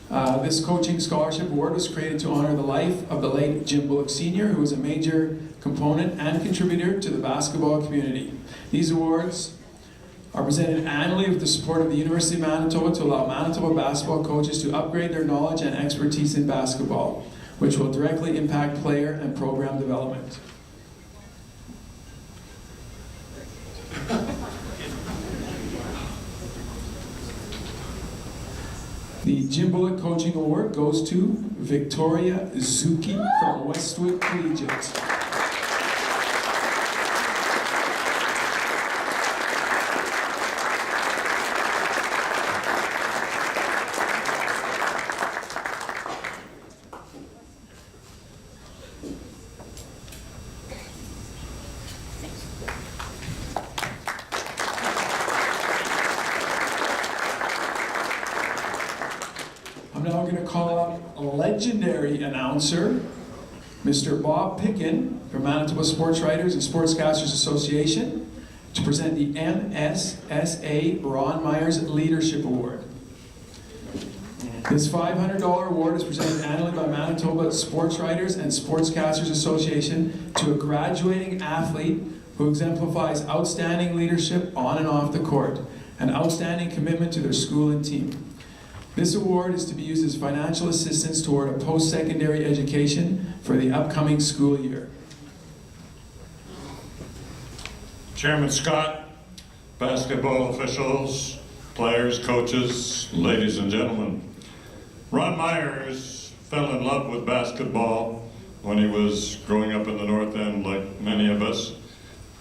This coaching scholarship award was created to honor the life of the late Jim Bullock Sr., who was a major component and contributor to the basketball community. These awards are presented annually with the support of the University of Manitoba to allow Manitoba basketball coaches to upgrade their knowledge and expertise in basketball, which will directly impact player and program development. The Jim Bullock Coaching Award goes to Victoria Zuki from Westwood Collegiate. I'm now going to call out a legendary announcer, Mr. Bob Pickin from Manitoba Sports Writers and Sportscasters Association, to present the MSSA Ron Myers Leadership Award. This $500 award is presented annually by Manitoba Sports Writers and Sportscasters Association to a graduating athlete who exemplifies outstanding leadership on and off the court and outstanding commitment to their school and team. This award is to be used as financial assistance toward a post-secondary education for the upcoming school year. Chairman Scott, basketball officials, players, coaches, ladies and gentlemen. Ron Myers fell in love with basketball when he was growing up in the North End, like many of us.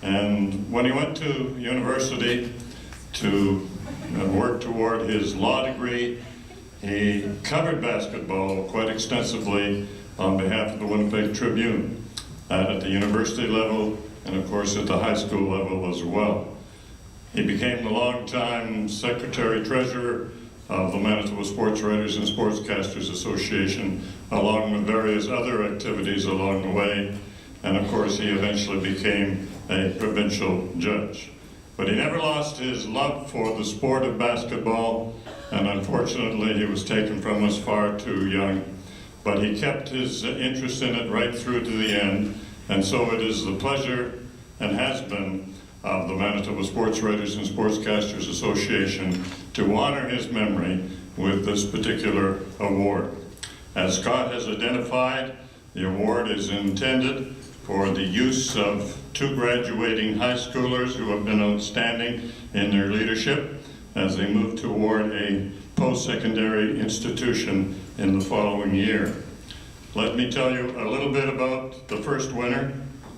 And when he went to university to work toward his law degree, he covered basketball quite extensively on behalf of the Winnipeg Tribune, at the university level and of course at the high school level as well. He became the longtime secretary-treasurer of the Manitoba Sports Writers and Sportscasters Association, along with various other activities along the way, and of course he eventually became a provincial judge. But he never lost his love for the sport of basketball, and unfortunately he was taken from us far too young. But he kept his interest in it right through to the end, and so it is the pleasure, and has been, of the Manitoba Sports Writers and Sportscasters Association to honor his memory with this particular award. As Scott has identified, the award is intended for the use of two graduating high schoolers who have been outstanding in their leadership as they move toward a post-secondary institution in the following year. Let me tell you a little bit about the first winner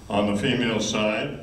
on the female side.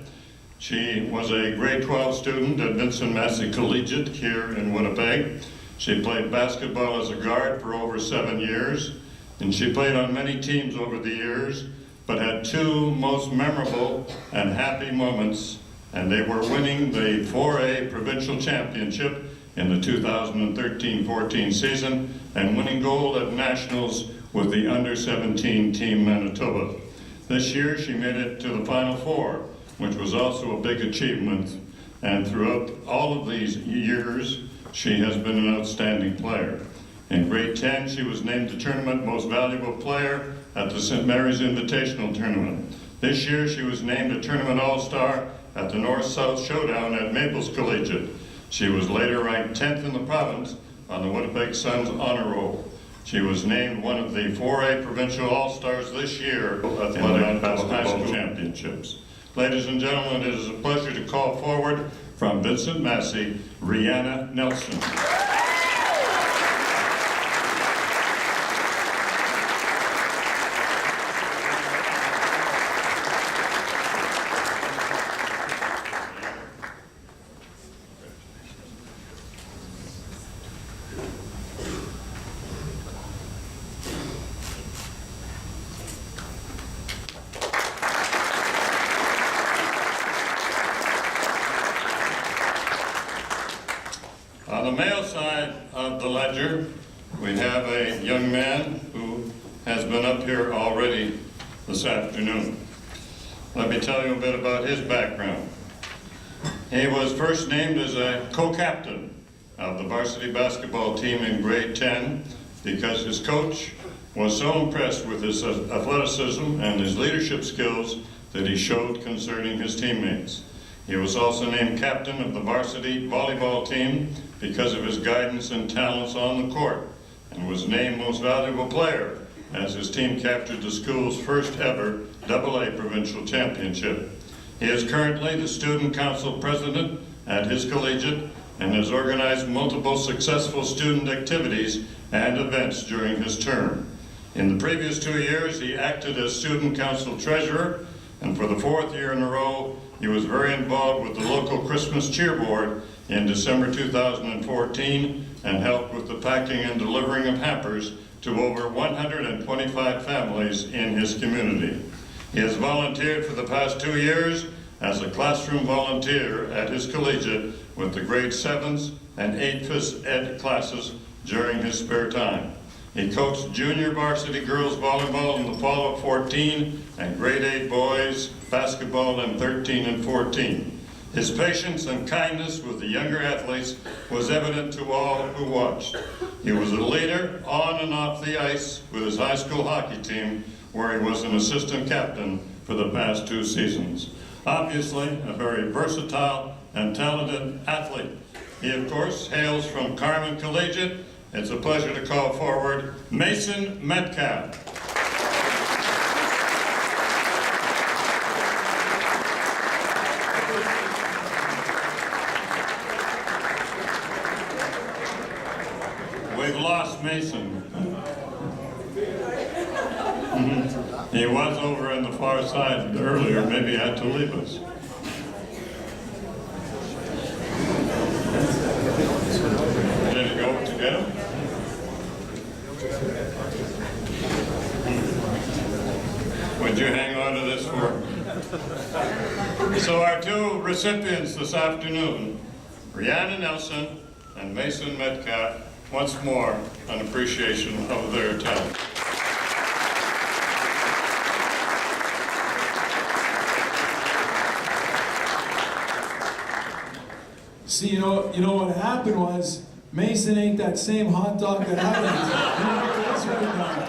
She was a grade 12 student at Vincent Massey Collegiate here in Winnipeg. She played basketball as a guard for over 7 years, and she played on many teams over the years, but had two most memorable and happy moments, and they were winning the 4A provincial championship in the 2013-14 season and winning gold at nationals with the under-17 team Manitoba. This year she made it to the Final Four, which was also a big achievement, and throughout all of these years she has been an outstanding player. In grade 10 she was named the tournament most valuable player at the St. Mary's Invitational Tournament. This year she was named a tournament all-star at the North-South Showdown at Maples Collegiate. She was later ranked 10th in the province on the Winnipeg Sun's honor roll. She was named one of the 4A provincial all-stars this year at the High School Championships. Ladies and gentlemen, it is a pleasure to call forward from Vincent Massey, Rihanna Nelson. On the male side of the ledger, we have a young man who has been up here already this afternoon. Let me tell you a bit about his background. He was first named as a co-captain of the varsity basketball team in grade 10 because his coach was so impressed with his athleticism and his leadership skills that he showed concerning his teammates. He was also named captain of the varsity volleyball team because of his guidance and talents on the court, and was named most valuable player as his team captured the school's first ever AA provincial championship. He is currently the student council president at his collegiate and has organized multiple successful student activities and events during his term. In the previous 2 years, he acted as student council treasurer, and for the 4th year in a row, he was very involved with the local Christmas cheerboard in December 2014 and helped with the packing and delivering of hampers to over 125 families in his community. He has volunteered for the past 2 years as a classroom volunteer at his collegiate with the grade 7s and 8th phys ed classes during his spare time. He coached junior varsity girls volleyball in the fall of 14 and grade 8 boys basketball in 13 and 14. His patience and kindness with the younger athletes was evident to all who watched. He was a leader on and off the ice with his high school hockey team, where he was an assistant captain for the past 2 seasons. Obviously, a very versatile and talented athlete. He, of course, hails from Carmen Collegiate. It's a pleasure to call forward Mason Metcalf. We've lost Mason. He was over on the far side earlier, maybe he had to leave us. Did he go to get him? Would you hang on to this for me? So our 2 recipients this afternoon, Brianna Nelson and Mason Metcalf, once more an appreciation of their talent. See, you know what happened was, Mason ain't that same hot dog that I am. That's right now.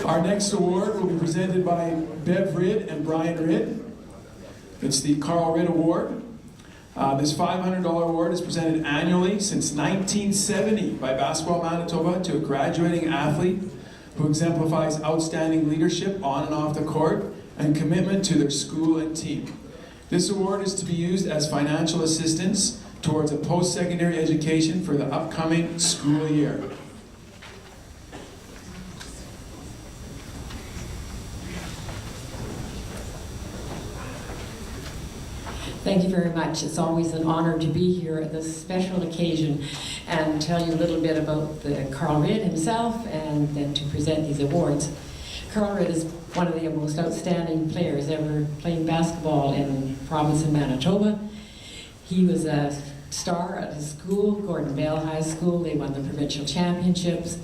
Our next award will be presented by Bev Ridd and Brian Ridd. It's the Carl Ridd Award. This $500 award is presented annually since 1970 by Basketball Manitoba to a graduating athlete who exemplifies outstanding leadership on and off the court and commitment to their school and team. This award is to be used as financial assistance towards a post-secondary education for the upcoming school year. Thank you very much. It's always an honor to be here at this special occasion and tell you a little bit about Carl Ridd himself and then to present these awards. Carl Ridd is one of the most outstanding players ever playing basketball in the province of Manitoba. He was a star at his school, Gordon Bell High School. They won the provincial championships.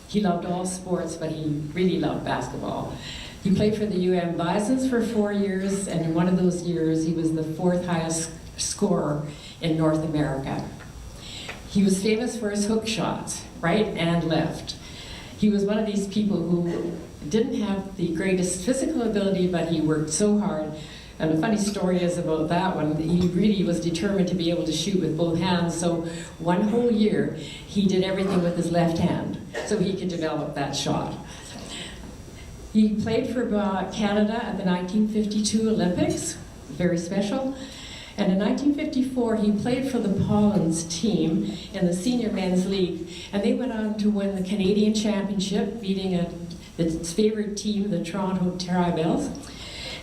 He loved all sports, but he really loved basketball. He played for the UM Bisons for 4 years, and in one of those years, he was the 4th highest scorer in North America. He was famous for his hook shots, right and left. He was one of these people who didn't have the greatest physical ability, but he worked so hard. And the funny story is about that one, he really was determined to be able to shoot with both hands, so one whole year, he did everything with his left hand, so he could develop that shot. He played for Canada at the 1952 Olympics, very special. And in 1954, he played for the Paulins team in the Senior Men's League, and they went on to win the Canadian Championship, beating its favorite team, the Toronto Terrebels.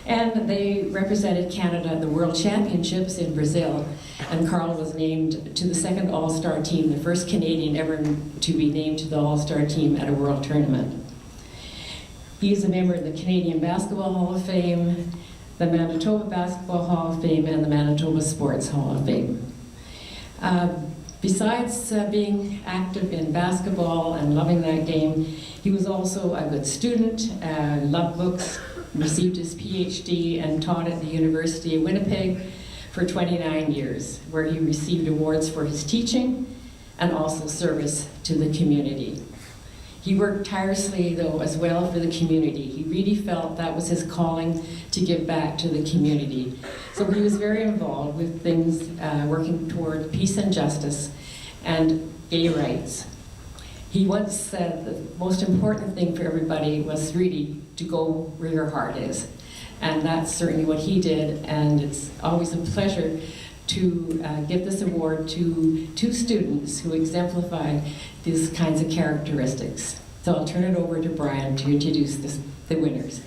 And they represented Canada at the World Championships in Brazil, and Carl was named to the 2nd All-Star team, the first Canadian ever to be named to the All-Star team at a World Tournament. He is a member of the Canadian Basketball Hall of Fame, the Manitoba Basketball Hall of Fame, and the Manitoba Sports Hall of Fame. Besides being active in basketball and loving that game, he was also a good student, loved books, received his PhD, and taught at the University of Winnipeg for 29 years, where he received awards for his teaching and also service to the community. He worked tirelessly, though, as well for the community. He really felt that was his calling to give back to the community. So he was very involved with things working toward peace and justice and gay rights. He once said the most important thing for everybody was really to go where your heart is. And that's certainly what he did, and it's always a pleasure to give this award to two students who exemplify these kinds of characteristics. So I'll turn it over to Brian to introduce the winners.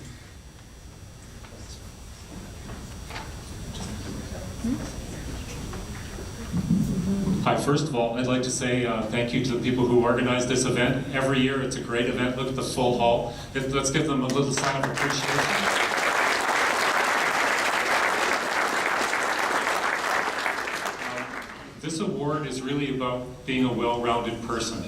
Hi, first of all, I'd like to say thank you to the people who organized this event. Every year it's a great event. Look at the full hall. Let's give them a little sign of appreciation. This award is really about being a well-rounded person.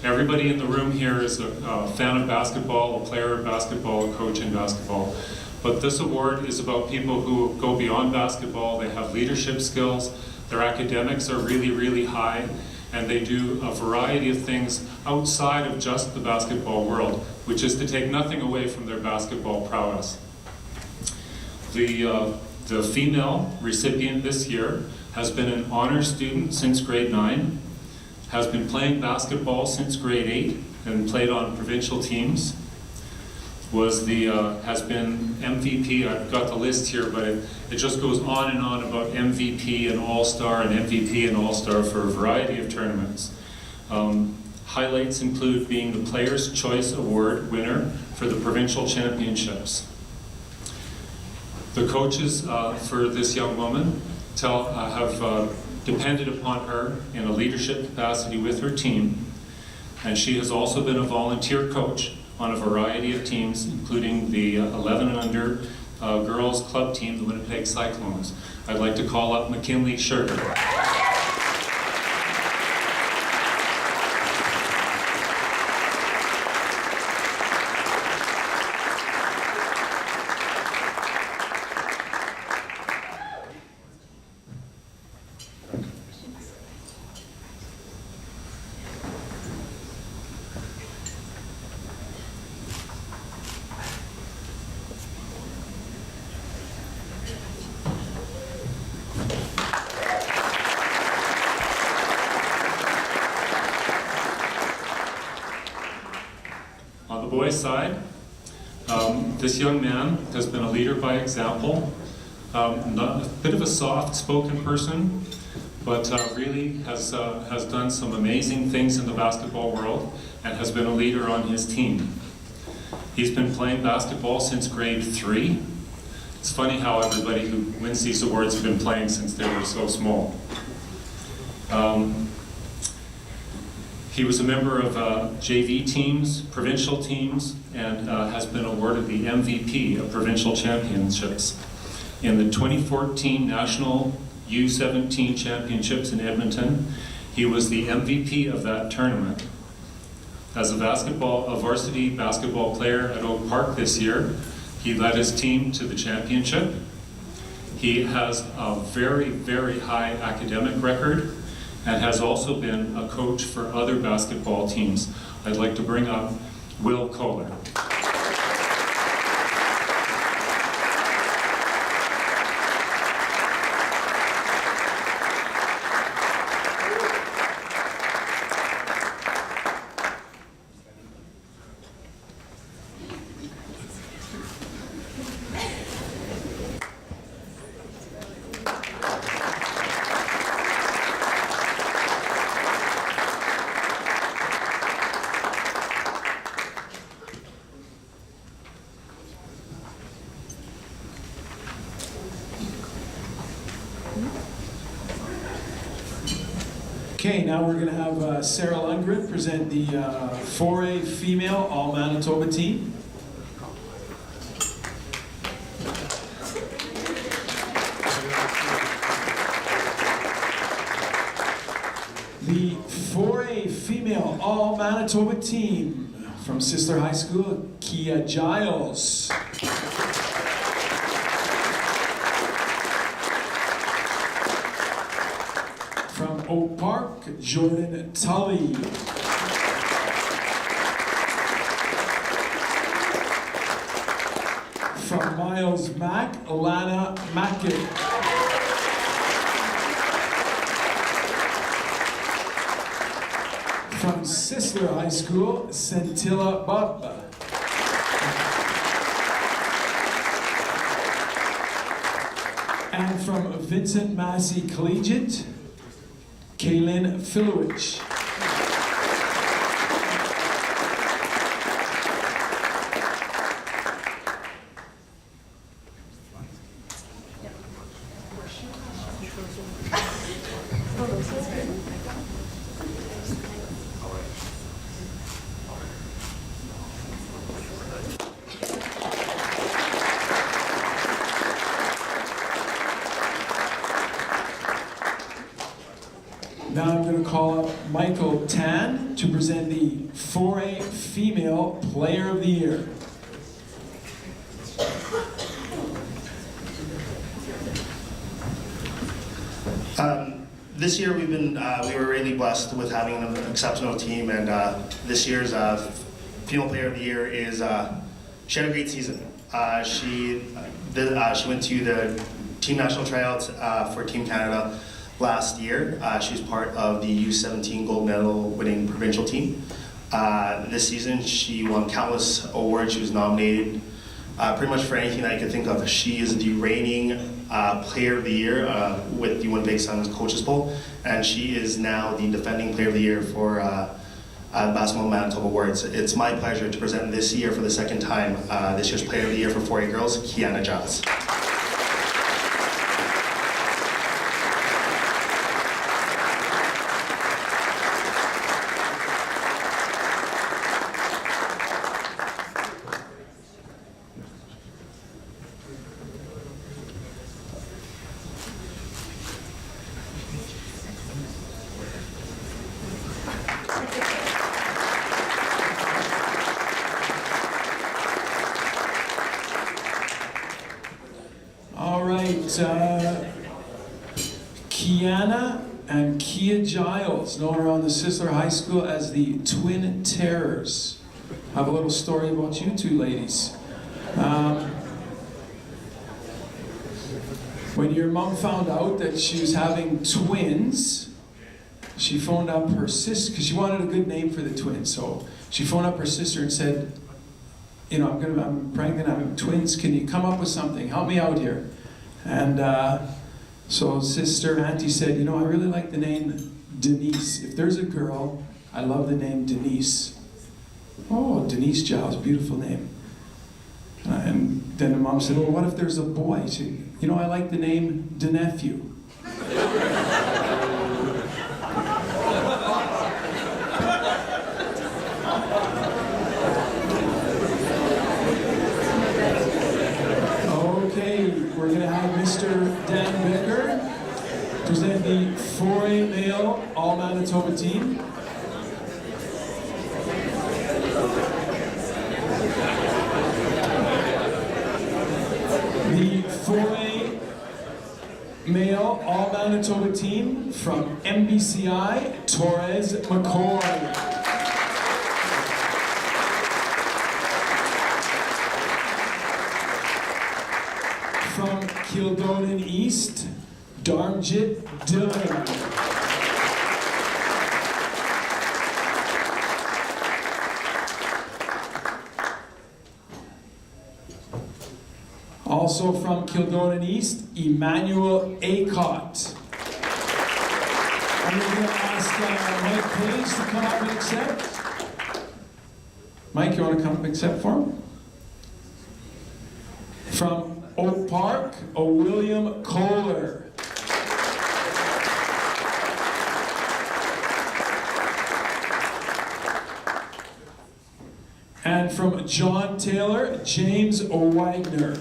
Everybody in the room here is a fan of basketball, a player of basketball, a coach in basketball. But this award is about people who go beyond basketball. They have leadership skills. Their academics are really, really high, and they do a variety of things outside of just the basketball world, which is to take nothing away from their basketball prowess. The female recipient this year has been an honor student since grade 9, has been playing basketball since grade 8, and played on provincial teams. Has been MVP. I've got the list here, but it just goes on and on about MVP and All-Star and MVP and All-Star for a variety of tournaments. Highlights include being the Player's Choice Award winner for the provincial championships. The coaches for this young woman have depended upon her in a leadership capacity with her team, and she has also been a volunteer coach on a variety of teams, including the 11 and under girls club team, the Winnipeg Cyclones. I'd like to call up McKinley Scherger. On the boys' side, this young man has been a leader by example, a bit of a soft-spoken person, but really has done some amazing things in the basketball world and has been a leader on his team. He's been playing basketball since grade 3. It's funny how everybody who wins these awards have been playing since they were so small. He was a member of JV teams, provincial teams, and has been awarded the MVP of provincial championships. In the 2014 National U17 Championships in Edmonton, he was the MVP of that tournament. As a varsity basketball player at Oak Park this year, he led his team to the championship. He has a very, very high academic record and has also been a coach for other basketball teams. I'd like to bring up Will Kohler. Okay, now we're going to have Sarah Lundgren present the 4A Female All-Manitoba team. The All Manitoba team from Sister High School, Kia Giles. From Oak Park, Jordan Tully. From Miles Mack, Alana Mackett. From Sisler High School, Scintilla Bub. And from Vincent Massey Collegiate, Kaylin Filowich. Now I'm going to call up Michael Tan to present the 4A Female Player of the Year. This year we were really blessed with having an exceptional team, and this year's Female Player of the Year is she had a great season. She went to the team national tryouts for Team Canada last year. She was part of the U17 gold medal winning provincial team. This season she won countless awards. She was nominated pretty much for anything that I could think of. She is the reigning Player of the Year with the Winnipeg Suns Coaches Bowl, and she is now the defending Player of the Year for Basketball Manitoba Awards. It's my pleasure to present this year for the second time this year's Player of the Year for 4A girls, Kiana Giles. All right, Kiana and Kia Giles, known around the Sisler High School as the Twin Terrors. I have a little story about you two ladies. When your mom found out that she was having twins, she phoned up her sister, because she wanted a good name for the twins, so she phoned up her sister and said, you know, I'm pregnant, I'm having twins, can you come up with something? Help me out here. And so Sister Auntie said, you know, I really like the name Denise. If there's a girl, I love the name Denise. Oh, Denise Giles, beautiful name. And then the mom said, well, what if there's a boy? She said, you know, I like the name DeNephew. We're going to have Mr. Dan Becker present the 4A male All-Manitoba team. The 4A male All-Manitoba team from MBCI, Torres McCoy. From Kildonan East, Darmjit Dillon. Also from Kildonan East, Emmanuel Acott. I'm going to ask Mike Page to come up and accept. Mike, you want to come up and accept for him? From Oak Park, William Kohler. And from John Taylor, James Wagner.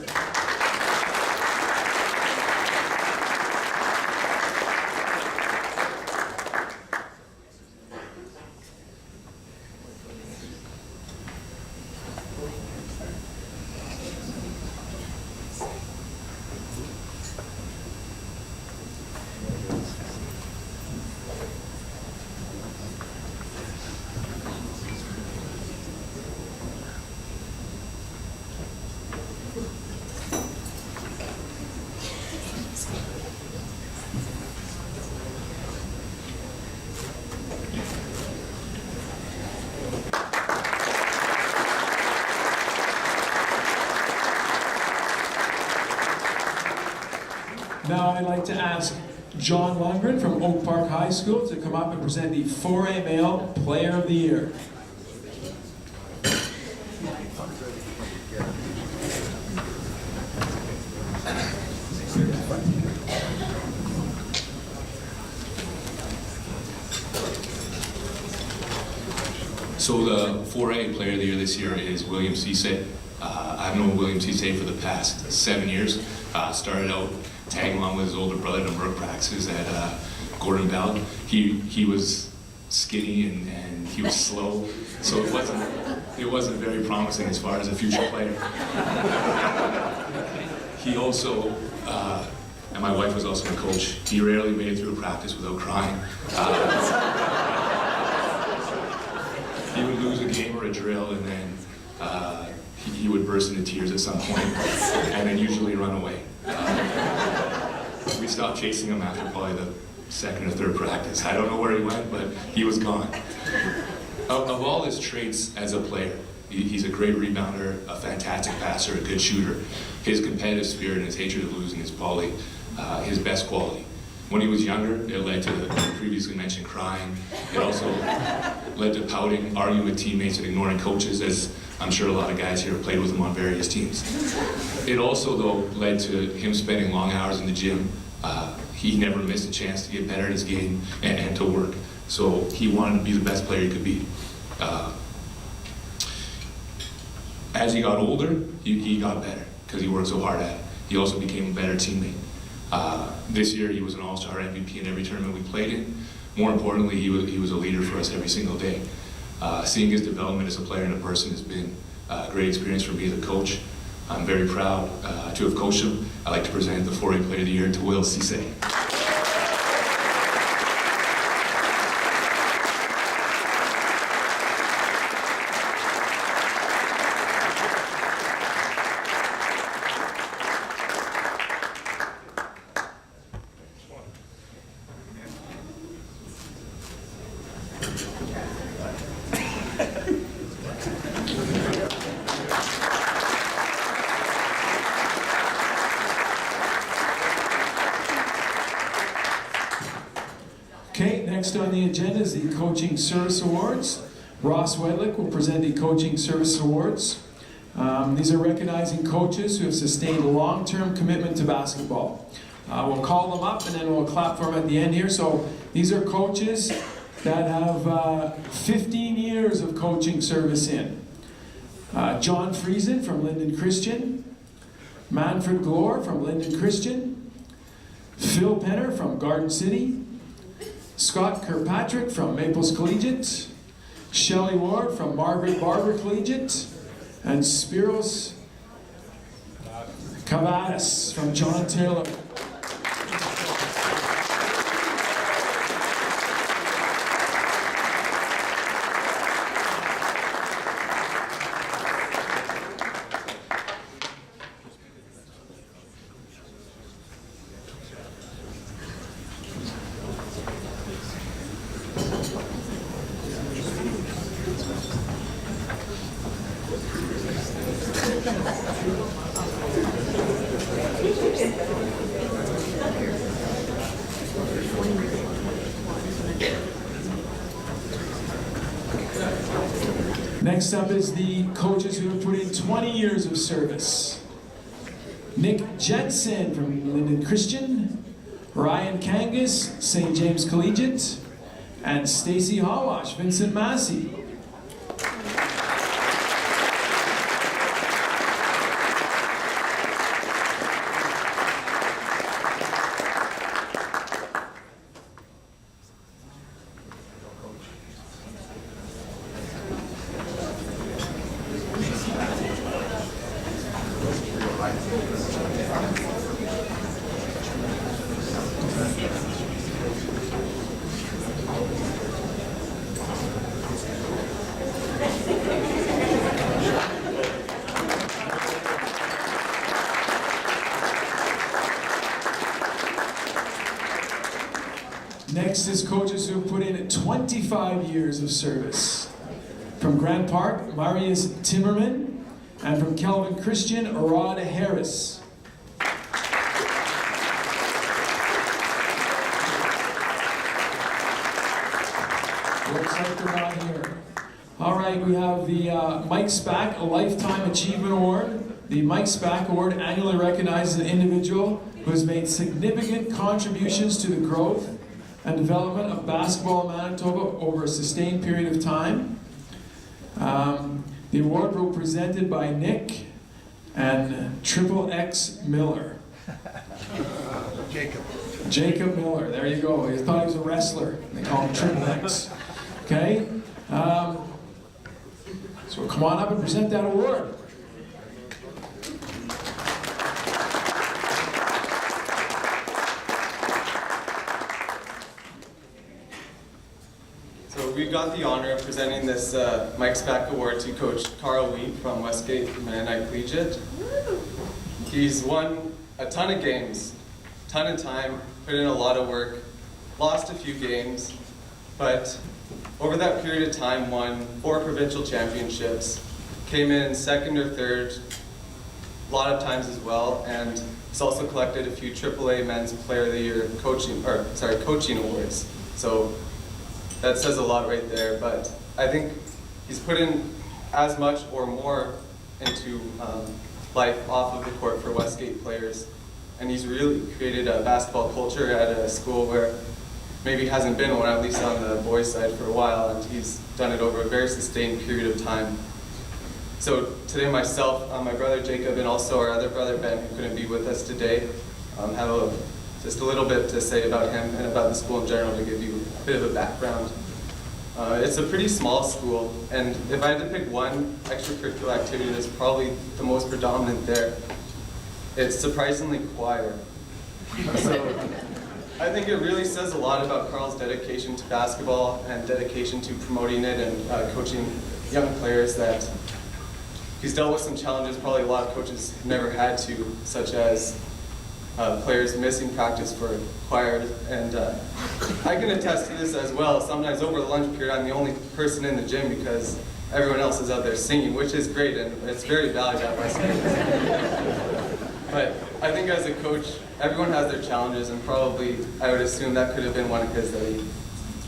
I'd like to ask John Lundgren from Oak Park High School to come up and present the 4A Male Player of the Year. So the 4A Player of the Year this year is William Cisse. I've known William Cisse for the past 7 years. Started out tagging along with his older brother to work practices at Gordon Bell. He was skinny and he was slow, so it wasn't very promising as far as a future player. He also, and my wife was also a coach, he rarely made it through a practice without crying. He would lose a game or a drill, and then he would burst into tears at some point, and then usually run away. We stopped chasing him after probably the second or third practice. I don't know where he went, but he was gone. Of all his traits as a player, he's a great rebounder, a fantastic passer, a good shooter. His competitive spirit and his hatred of losing is probably his best quality. When he was younger, it led to the previously mentioned crying. It also led to pouting, arguing with teammates, and ignoring coaches, as I'm sure a lot of guys here have played with him on various teams. It also, though, led to him spending long hours in the gym. He never missed a chance to get better at his game and to work. So he wanted to be the best player he could be. As he got older, he got better because he worked so hard at it. He also became a better teammate. This year he was an All-Star MVP in every tournament we played in. More importantly, he was a leader for us every single day. Seeing his development as a player and a person has been a great experience for me as a coach. I'm very proud to have coached him. I'd like to present the 4A Player of the Year to Will Cisse. Okay, next on the agenda is the Coaching Service Awards. Ross Wedlick will present the Coaching Service Awards. These are recognizing coaches who have sustained a long-term commitment to basketball. We'll call them up and then we'll clap for them at the end here. So these are coaches that have 15 years of coaching service in. John Friesen from Linden Christian, Manfred Glore from Linden Christian, Phil Penner from Garden City, Scott Kirkpatrick from Maples Collegiate, Shelley Ward from Margaret Barber Collegiate, and Spiros Cavadas from John Taylor. Next up is the coaches who have put in 20 years of service. Nick Jensen from Linden Christian, Ryan Kangas, St. James Collegiate, and Stacy Hawash, Vincent Massey. Next is coaches who have put in 25 years of service. From Grant Park, Marius Timmerman, and from Kelvin Christian, Rod Harris. Mr. Bott here. All right, we have the Mike Spack Lifetime Achievement Award. The Mike Spack Award annually recognizes an individual who has made significant contributions to the growth and development of basketball in Manitoba over a sustained period of time. The award will be presented by Nick and Triple X Miller. Jacob Miller, there you go. He thought he was a wrestler. They call him Triple X. Okay? So come on up and present that award. So we've got the honor of presenting this Mike Spack Award to Coach Carl Wheat from Westgate Mennonite Collegiate. He's won a ton of games, ton of time, put in a lot of work, lost a few games, but over that period of time won 4 provincial championships, came in second or third a lot of times as well, and he's also collected a few AAA Men's Player of the Year coaching awards. So that says a lot right there, but I think he's put in as much or more into life off of the court for Westgate players, and he's really created a basketball culture at a school where maybe hasn't been one, at least on the boys' side, for a while, and he's done it over a very sustained period of time. So today myself, my brother Jacob, and also our other brother Ben, who couldn't be with us today, have just a little bit to say about him and about the school in general to give you a bit of a background. It's a pretty small school, and if I had to pick one extracurricular activity that's probably the most predominant there, it's surprisingly choir. So I think it really says a lot about Carl's dedication to basketball and dedication to promoting it and coaching young players, that he's dealt with some challenges probably a lot of coaches have never had to, such as players missing practice for choir, and I can attest to this as well. Sometimes over the lunch period, I'm the only person in the gym because everyone else is out there singing, which is great, and it's very valued at my school. But I think as a coach, everyone has their challenges, and probably I would assume that could have been one of his that he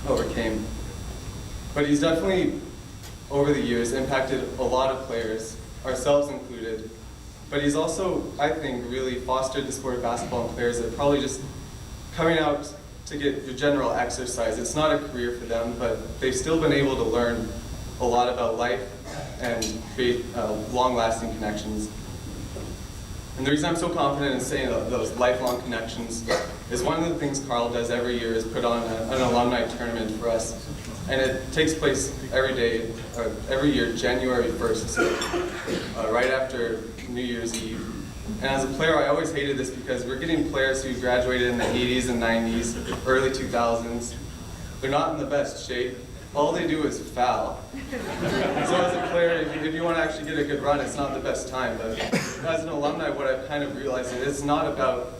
overcame. But he's definitely, over the years, impacted a lot of players, ourselves included. But he's also, I think, really fostered the sport of basketball in players that are probably just coming out to get your general exercise. It's not a career for them, but they've still been able to learn a lot about life and create long-lasting connections. And the reason I'm so confident in saying those lifelong connections is one of the things Carl does every year is put on an alumni tournament for us. And it takes place every year, January 1st, so, right after New Year's Eve. And as a player, I always hated this because we're getting players who graduated in the 80s and 90s, early 2000s. They're not in the best shape. All they do is foul. So as a player, if you want to actually get a good run, it's not the best time. But as an alumni, what I've kind of realized is it's not about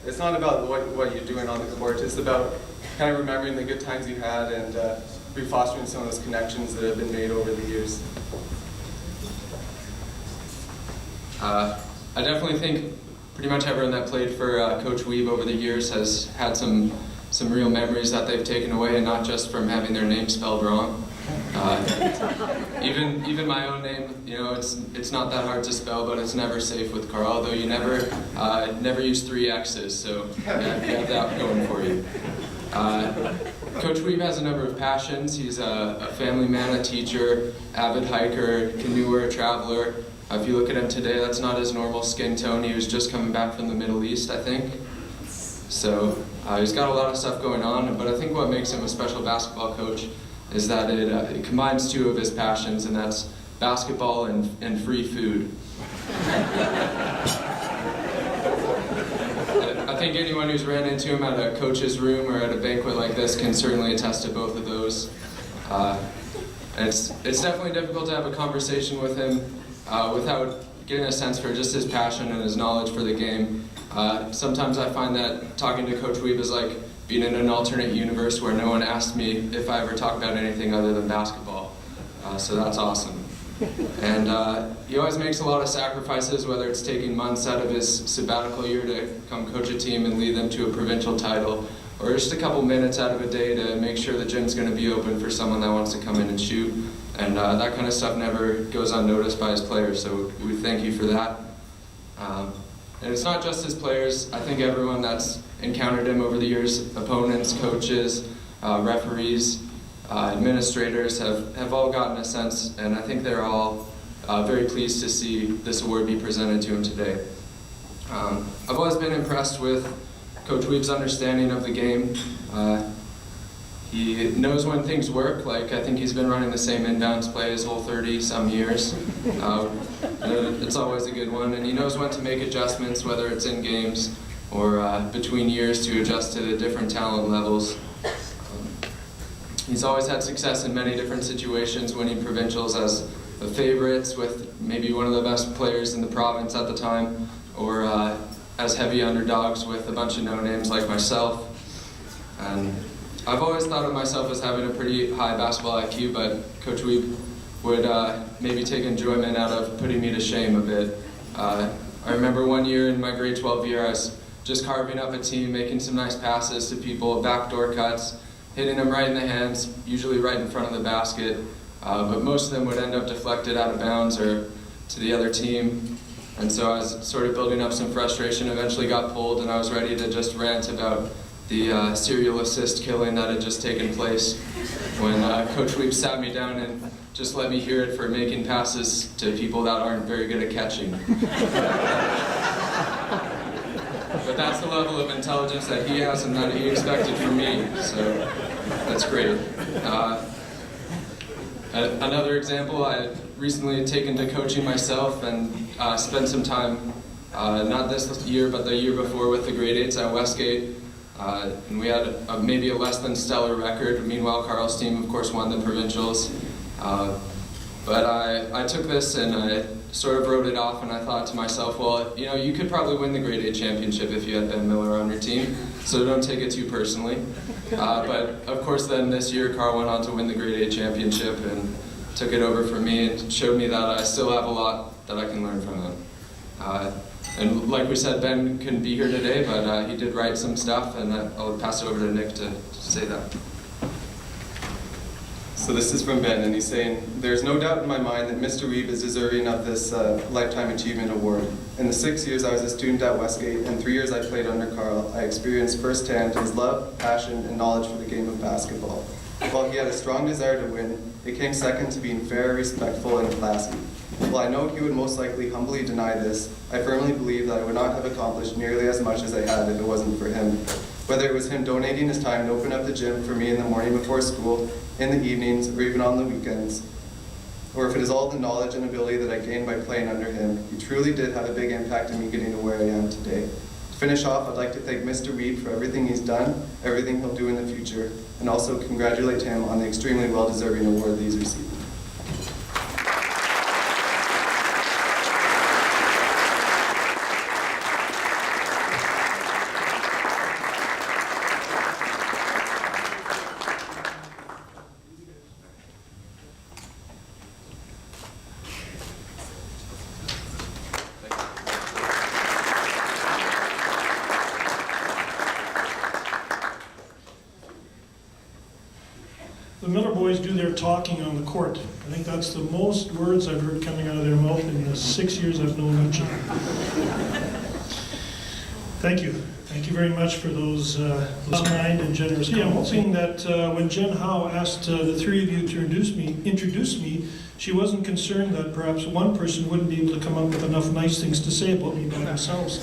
what you're doing on the court. It's about kind of remembering the good times you had and refostering some of those connections that have been made over the years. I definitely think pretty much everyone that played for Coach Weeb over the years has had some real memories that they've taken away, and not just from having their name spelled wrong. Even my own name, you know, it's not that hard to spell, but it's never safe with Carl, though you never use 3 X's, so yeah, you have that going for you. Coach Weeb has a number of passions. He's a family man, a teacher, avid hiker, canoeer, traveler. If you look at him today, that's not his normal skin tone. He was just coming back from the Middle East, I think. So he's got a lot of stuff going on, but I think what makes him a special basketball coach is that it combines 2 of his passions, and that's basketball and free food. I think anyone who's ran into him at a coach's room or at a banquet like this can certainly attest to both of those. It's definitely difficult to have a conversation with him without getting a sense for just his passion and his knowledge for the game. Sometimes I find that talking to Coach Weeb is like being in an alternate universe where no one asked me if I ever talk about anything other than basketball. So that's awesome. And he always makes a lot of sacrifices, whether it's taking months out of his sabbatical year to come coach a team and lead them to a provincial title, or just a couple minutes out of a day to make sure the gym's going to be open for someone that wants to come in and shoot. And that kind of stuff never goes unnoticed by his players, so we thank you for that. And it's not just his players. I think everyone that's encountered him over the years, opponents, coaches, referees, administrators have all gotten a sense, and I think they're all very pleased to see this award be presented to him today. I've always been impressed with Coach Weeb's understanding of the game. He knows when things work, like I think he's been running the same inbounds play his whole 30-some years. It's always a good one, and he knows when to make adjustments, whether it's in games or between years to adjust to the different talent levels. He's always had success in many different situations, winning provincials as the favorites with maybe one of the best players in the province at the time, or as heavy underdogs with a bunch of no-names like myself. And I've always thought of myself as having a pretty high basketball IQ, but Coach Weeb would maybe take enjoyment out of putting me to shame a bit. I remember one year in my grade 12 year, I was just carving up a team, making some nice passes to people, backdoor cuts, hitting them right in the hands, usually right in front of the basket, but most of them would end up deflected out of bounds or to the other team. And so I was sort of building up some frustration, eventually got pulled, and I was ready to just rant about the serial assist killing that had just taken place when Coach Weeb sat me down and just let me hear it for making passes to people that aren't very good at catching. But that's the level of intelligence that he has and that he expected from me, so that's great. Another example, I recently taken to coaching myself and spent some time, not this year, but the year before with the grade 8s at Westgate. And we had maybe a less than stellar record. Meanwhile, Carl's team, of course, won the provincials. But I took this and I sort of wrote it off, and I thought to myself, well, you know, you could probably win the grade 8 championship if you had Ben Miller on your team, so don't take it too personally. But of course then this year Carl went on to win the grade 8 championship and took it over from me and showed me that I still have a lot that I can learn from him. And like we said, Ben couldn't be here today, but he did write some stuff, and I'll pass it over to Nick to say that. So this is from Ben, and he's saying, "There's no doubt in my mind that Mr. Weeb is deserving of this Lifetime Achievement Award. In the 6 years I was a student at Westgate and 3 years I played under Carl, I experienced firsthand his love, passion, and knowledge for the game of basketball. While he had a strong desire to win, it came second to being fair, respectful, and classy. While I know he would most likely humbly deny this, I firmly believe that I would not have accomplished nearly as much as I had if it wasn't for him. Whether it was him donating his time to open up the gym for me in the morning before school, in the evenings, or even on the weekends, or if it is all the knowledge and ability that I gained by playing under him, he truly did have a big impact in me getting to where I am today. To finish off, I'd like to thank Mr. Weeb for everything he's done, everything he'll do in the future, and also congratulate him on the extremely well-deserving award that he's received." The Miller boys do their talking on the court. I think that's the most words I've heard coming out of their mouth in the 6 years I've known each other. Thank you. Thank you very much for those kind and generous comments. Yeah, I'm hoping that when Jen Howe asked the three of you to introduce me, she wasn't concerned that perhaps one person wouldn't be able to come up with enough nice things to say about me by themselves.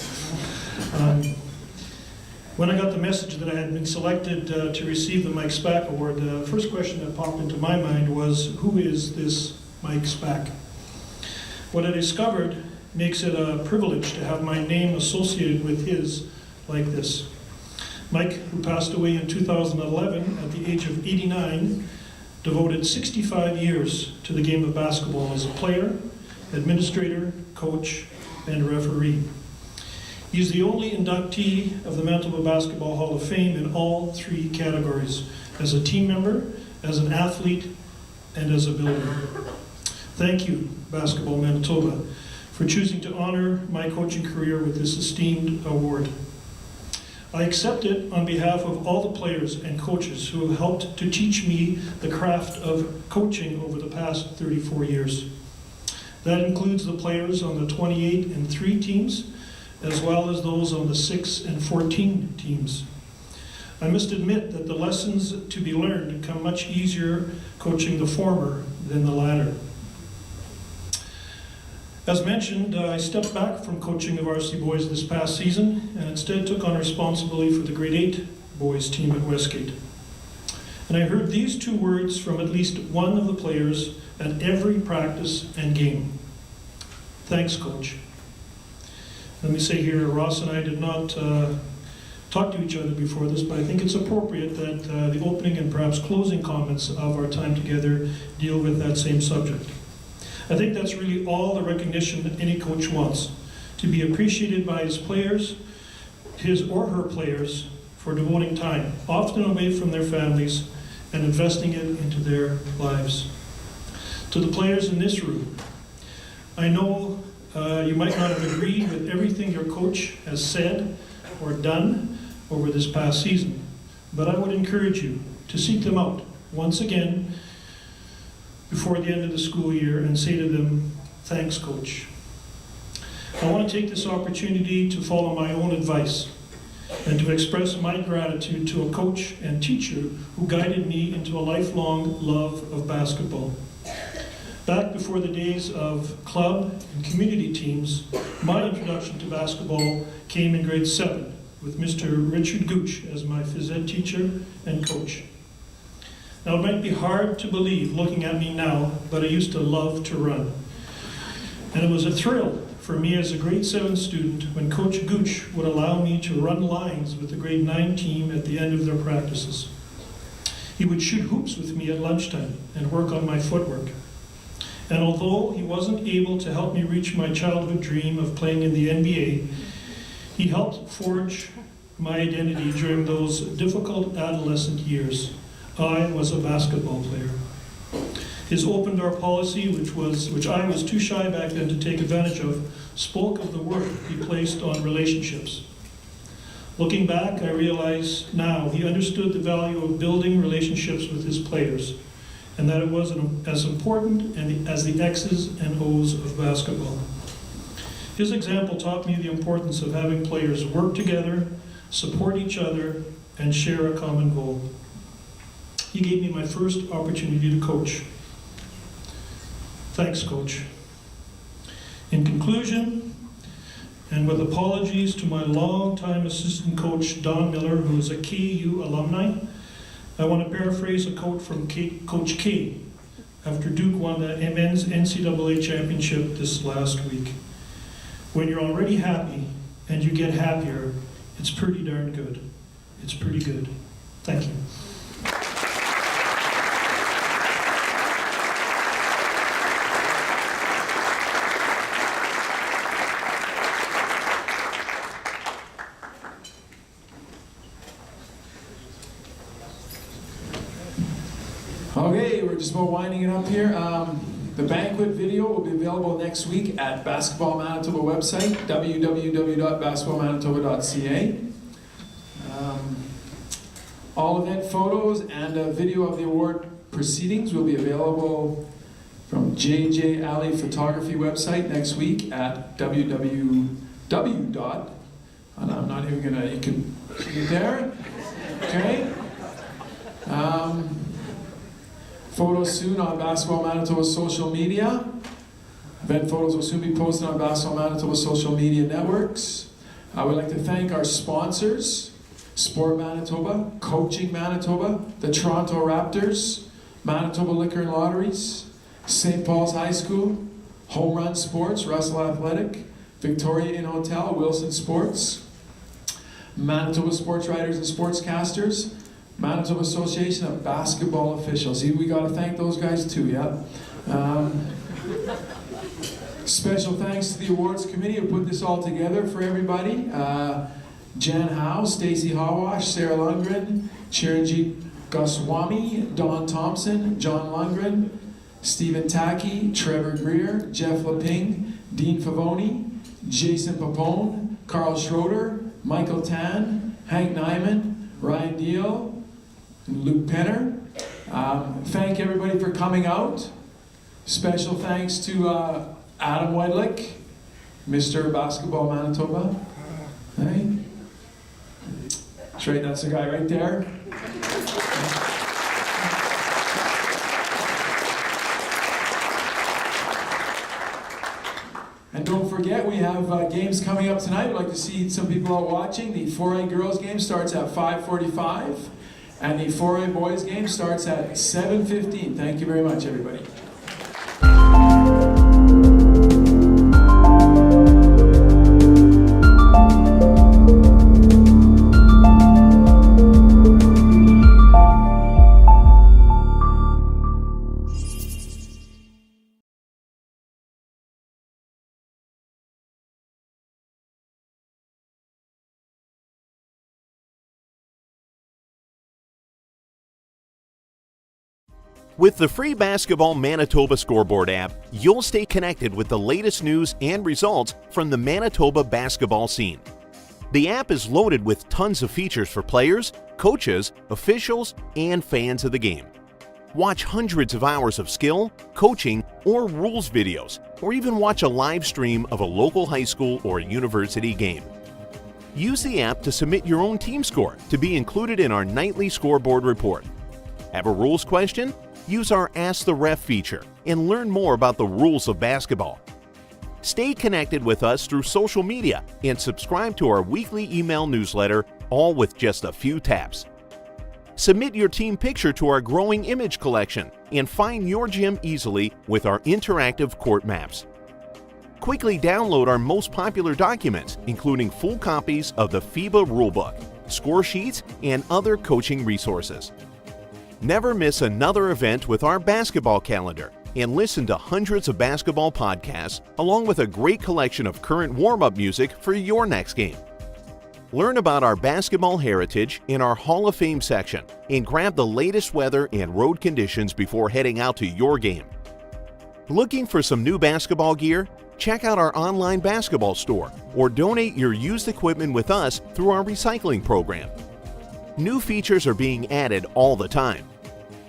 When I got the message that I had been selected to receive the Mike Spack Award, the first question that popped into my mind was, who is this Mike Spack? What I discovered makes it a privilege to have my name associated with his like this. Mike, who passed away in 2011 at the age of 89, devoted 65 years to the game of basketball as a player, administrator, coach, and referee. He's the only inductee of the Manitoba Basketball Hall of Fame in all three categories, as a team member, as an athlete, and as a builder. Thank you, Basketball Manitoba, for choosing to honor my coaching career with this esteemed award. I accept it on behalf of all the players and coaches who have helped to teach me the craft of coaching over the past 34 years. That includes the players on the 28 and 3 teams, as well as those on the 6 and 14 teams. I must admit that the lessons to be learned come much easier coaching the former than the latter. As mentioned, I stepped back from coaching the varsity boys this past season and instead took on responsibility for the grade 8 boys team at Westgate. And I heard these 2 words from at least one of the players at every practice and game. Thanks, Coach. Let me say here, Ross and I did not talk to each other before this, but I think it's appropriate that the opening and perhaps closing comments of our time together deal with that same subject. I think that's really all the recognition that any coach wants, to be appreciated by his players, his or her players, for devoting time, often away from their families, and investing it into their lives. To the players in this room, I know you might not have agreed with everything your coach has said or done over this past season, but I would encourage you to seek them out once again before the end of the school year and say to them, thanks, Coach. I want to take this opportunity to follow my own advice and to express my gratitude to a coach and teacher who guided me into a lifelong love of basketball. Back before the days of club and community teams, my introduction to basketball came in grade 7 with Mr. Richard Gooch as my phys ed teacher and coach. Now, it might be hard to believe looking at me now, but I used to love to run. And it was a thrill for me as a grade 7 student when Coach Gooch would allow me to run lines with the grade 9 team at the end of their practices. He would shoot hoops with me at lunchtime and work on my footwork. And although he wasn't able to help me reach my childhood dream of playing in the NBA, he helped forge my identity during those difficult adolescent years. I was a basketball player. His open door policy, which I was too shy back then to take advantage of, spoke of the work he placed on relationships. Looking back, I realize now he understood the value of building relationships with his players, and that it was as important as the X's and O's of basketball. His example taught me the importance of having players work together, support each other, and share a common goal. He gave me my first opportunity to coach. Thanks, Coach. In conclusion, and with apologies to my longtime assistant coach, Don Miller, who is a KU alumni, I want to paraphrase a quote from Coach K after Duke won the men's NCAA championship this last week. When you're already happy and you get happier, it's pretty darn good. It's pretty good. Thank you. Okay, we're just about winding it up here. The Banquet video will be available next week at Basketball Manitoba website, www.basketballmanitoba.ca. All event photos and a video of the award proceedings will be available from JJ Alley Photography website next week at www. And I'm not even gonna, you can see it there, okay? Photos soon on Basketball Manitoba's social media. Event photos will soon be posted on Basketball Manitoba's social media networks. I would like to thank our sponsors, Sport Manitoba, Coaching Manitoba, the Toronto Raptors, Manitoba Liquor and Lotteries, St. Paul's High School, Home Run Sports, Russell Athletic, Victoria Inn Hotel, Wilson Sports, Manitoba Sports Writers and Sportscasters, Manitoba Association of Basketball Officials. See, we got to thank those guys too, yeah? Special thanks to the awards committee who put this all together for everybody. Jan Howe, Stacy Hawash, Sarah Lundgren, Chiranjeet Goswami, Don Thompson, John Lundgren, Stephen Tacky, Trevor Greer, Jeff Leping, Dean Favoni, Jason Papone, Carl Schroeder, Michael Tan, Hank Nyman, Ryan Deal, and Luke Penner. Thank everybody for coming out. Special thanks to Adam Wedlick, Mr. Basketball Manitoba. Hey. Straight, that's the guy right there. And don't forget, we have games coming up tonight. We'd like to see some people out watching. The 4A girls game starts at 5:45, and the 4A boys game starts at 7:15. Thank you very much, everybody. With the free Basketball Manitoba Scoreboard app, you'll stay connected with the latest news and results from the Manitoba basketball scene. The app is loaded with tons of features for players, coaches, officials, and fans of the game. Watch hundreds of hours of skill, coaching, or rules videos, or even watch a live stream of a local high school or university game. Use the app to submit your own team score to be included in our nightly scoreboard report. Have a rules question? Use our Ask the Ref feature and learn more about the rules of basketball. Stay connected with us through social media and subscribe to our weekly email newsletter, all with just a few taps. Submit your team picture to our growing image collection and find your gym easily with our interactive court maps. Quickly download our most popular documents, including full copies of the FIBA rulebook, score sheets, and other coaching resources. Never miss another event with our basketball calendar and listen to hundreds of basketball podcasts along with a great collection of current warm-up music for your next game. Learn about our basketball heritage in our Hall of Fame section and grab the latest weather and road conditions before heading out to your game. Looking for some new basketball gear? Check out our online basketball store or donate your used equipment with us through our recycling program. New features are being added all the time.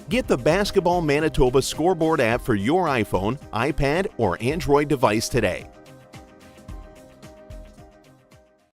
Get the Basketball Manitoba Scoreboard app for your iPhone, iPad, or Android device today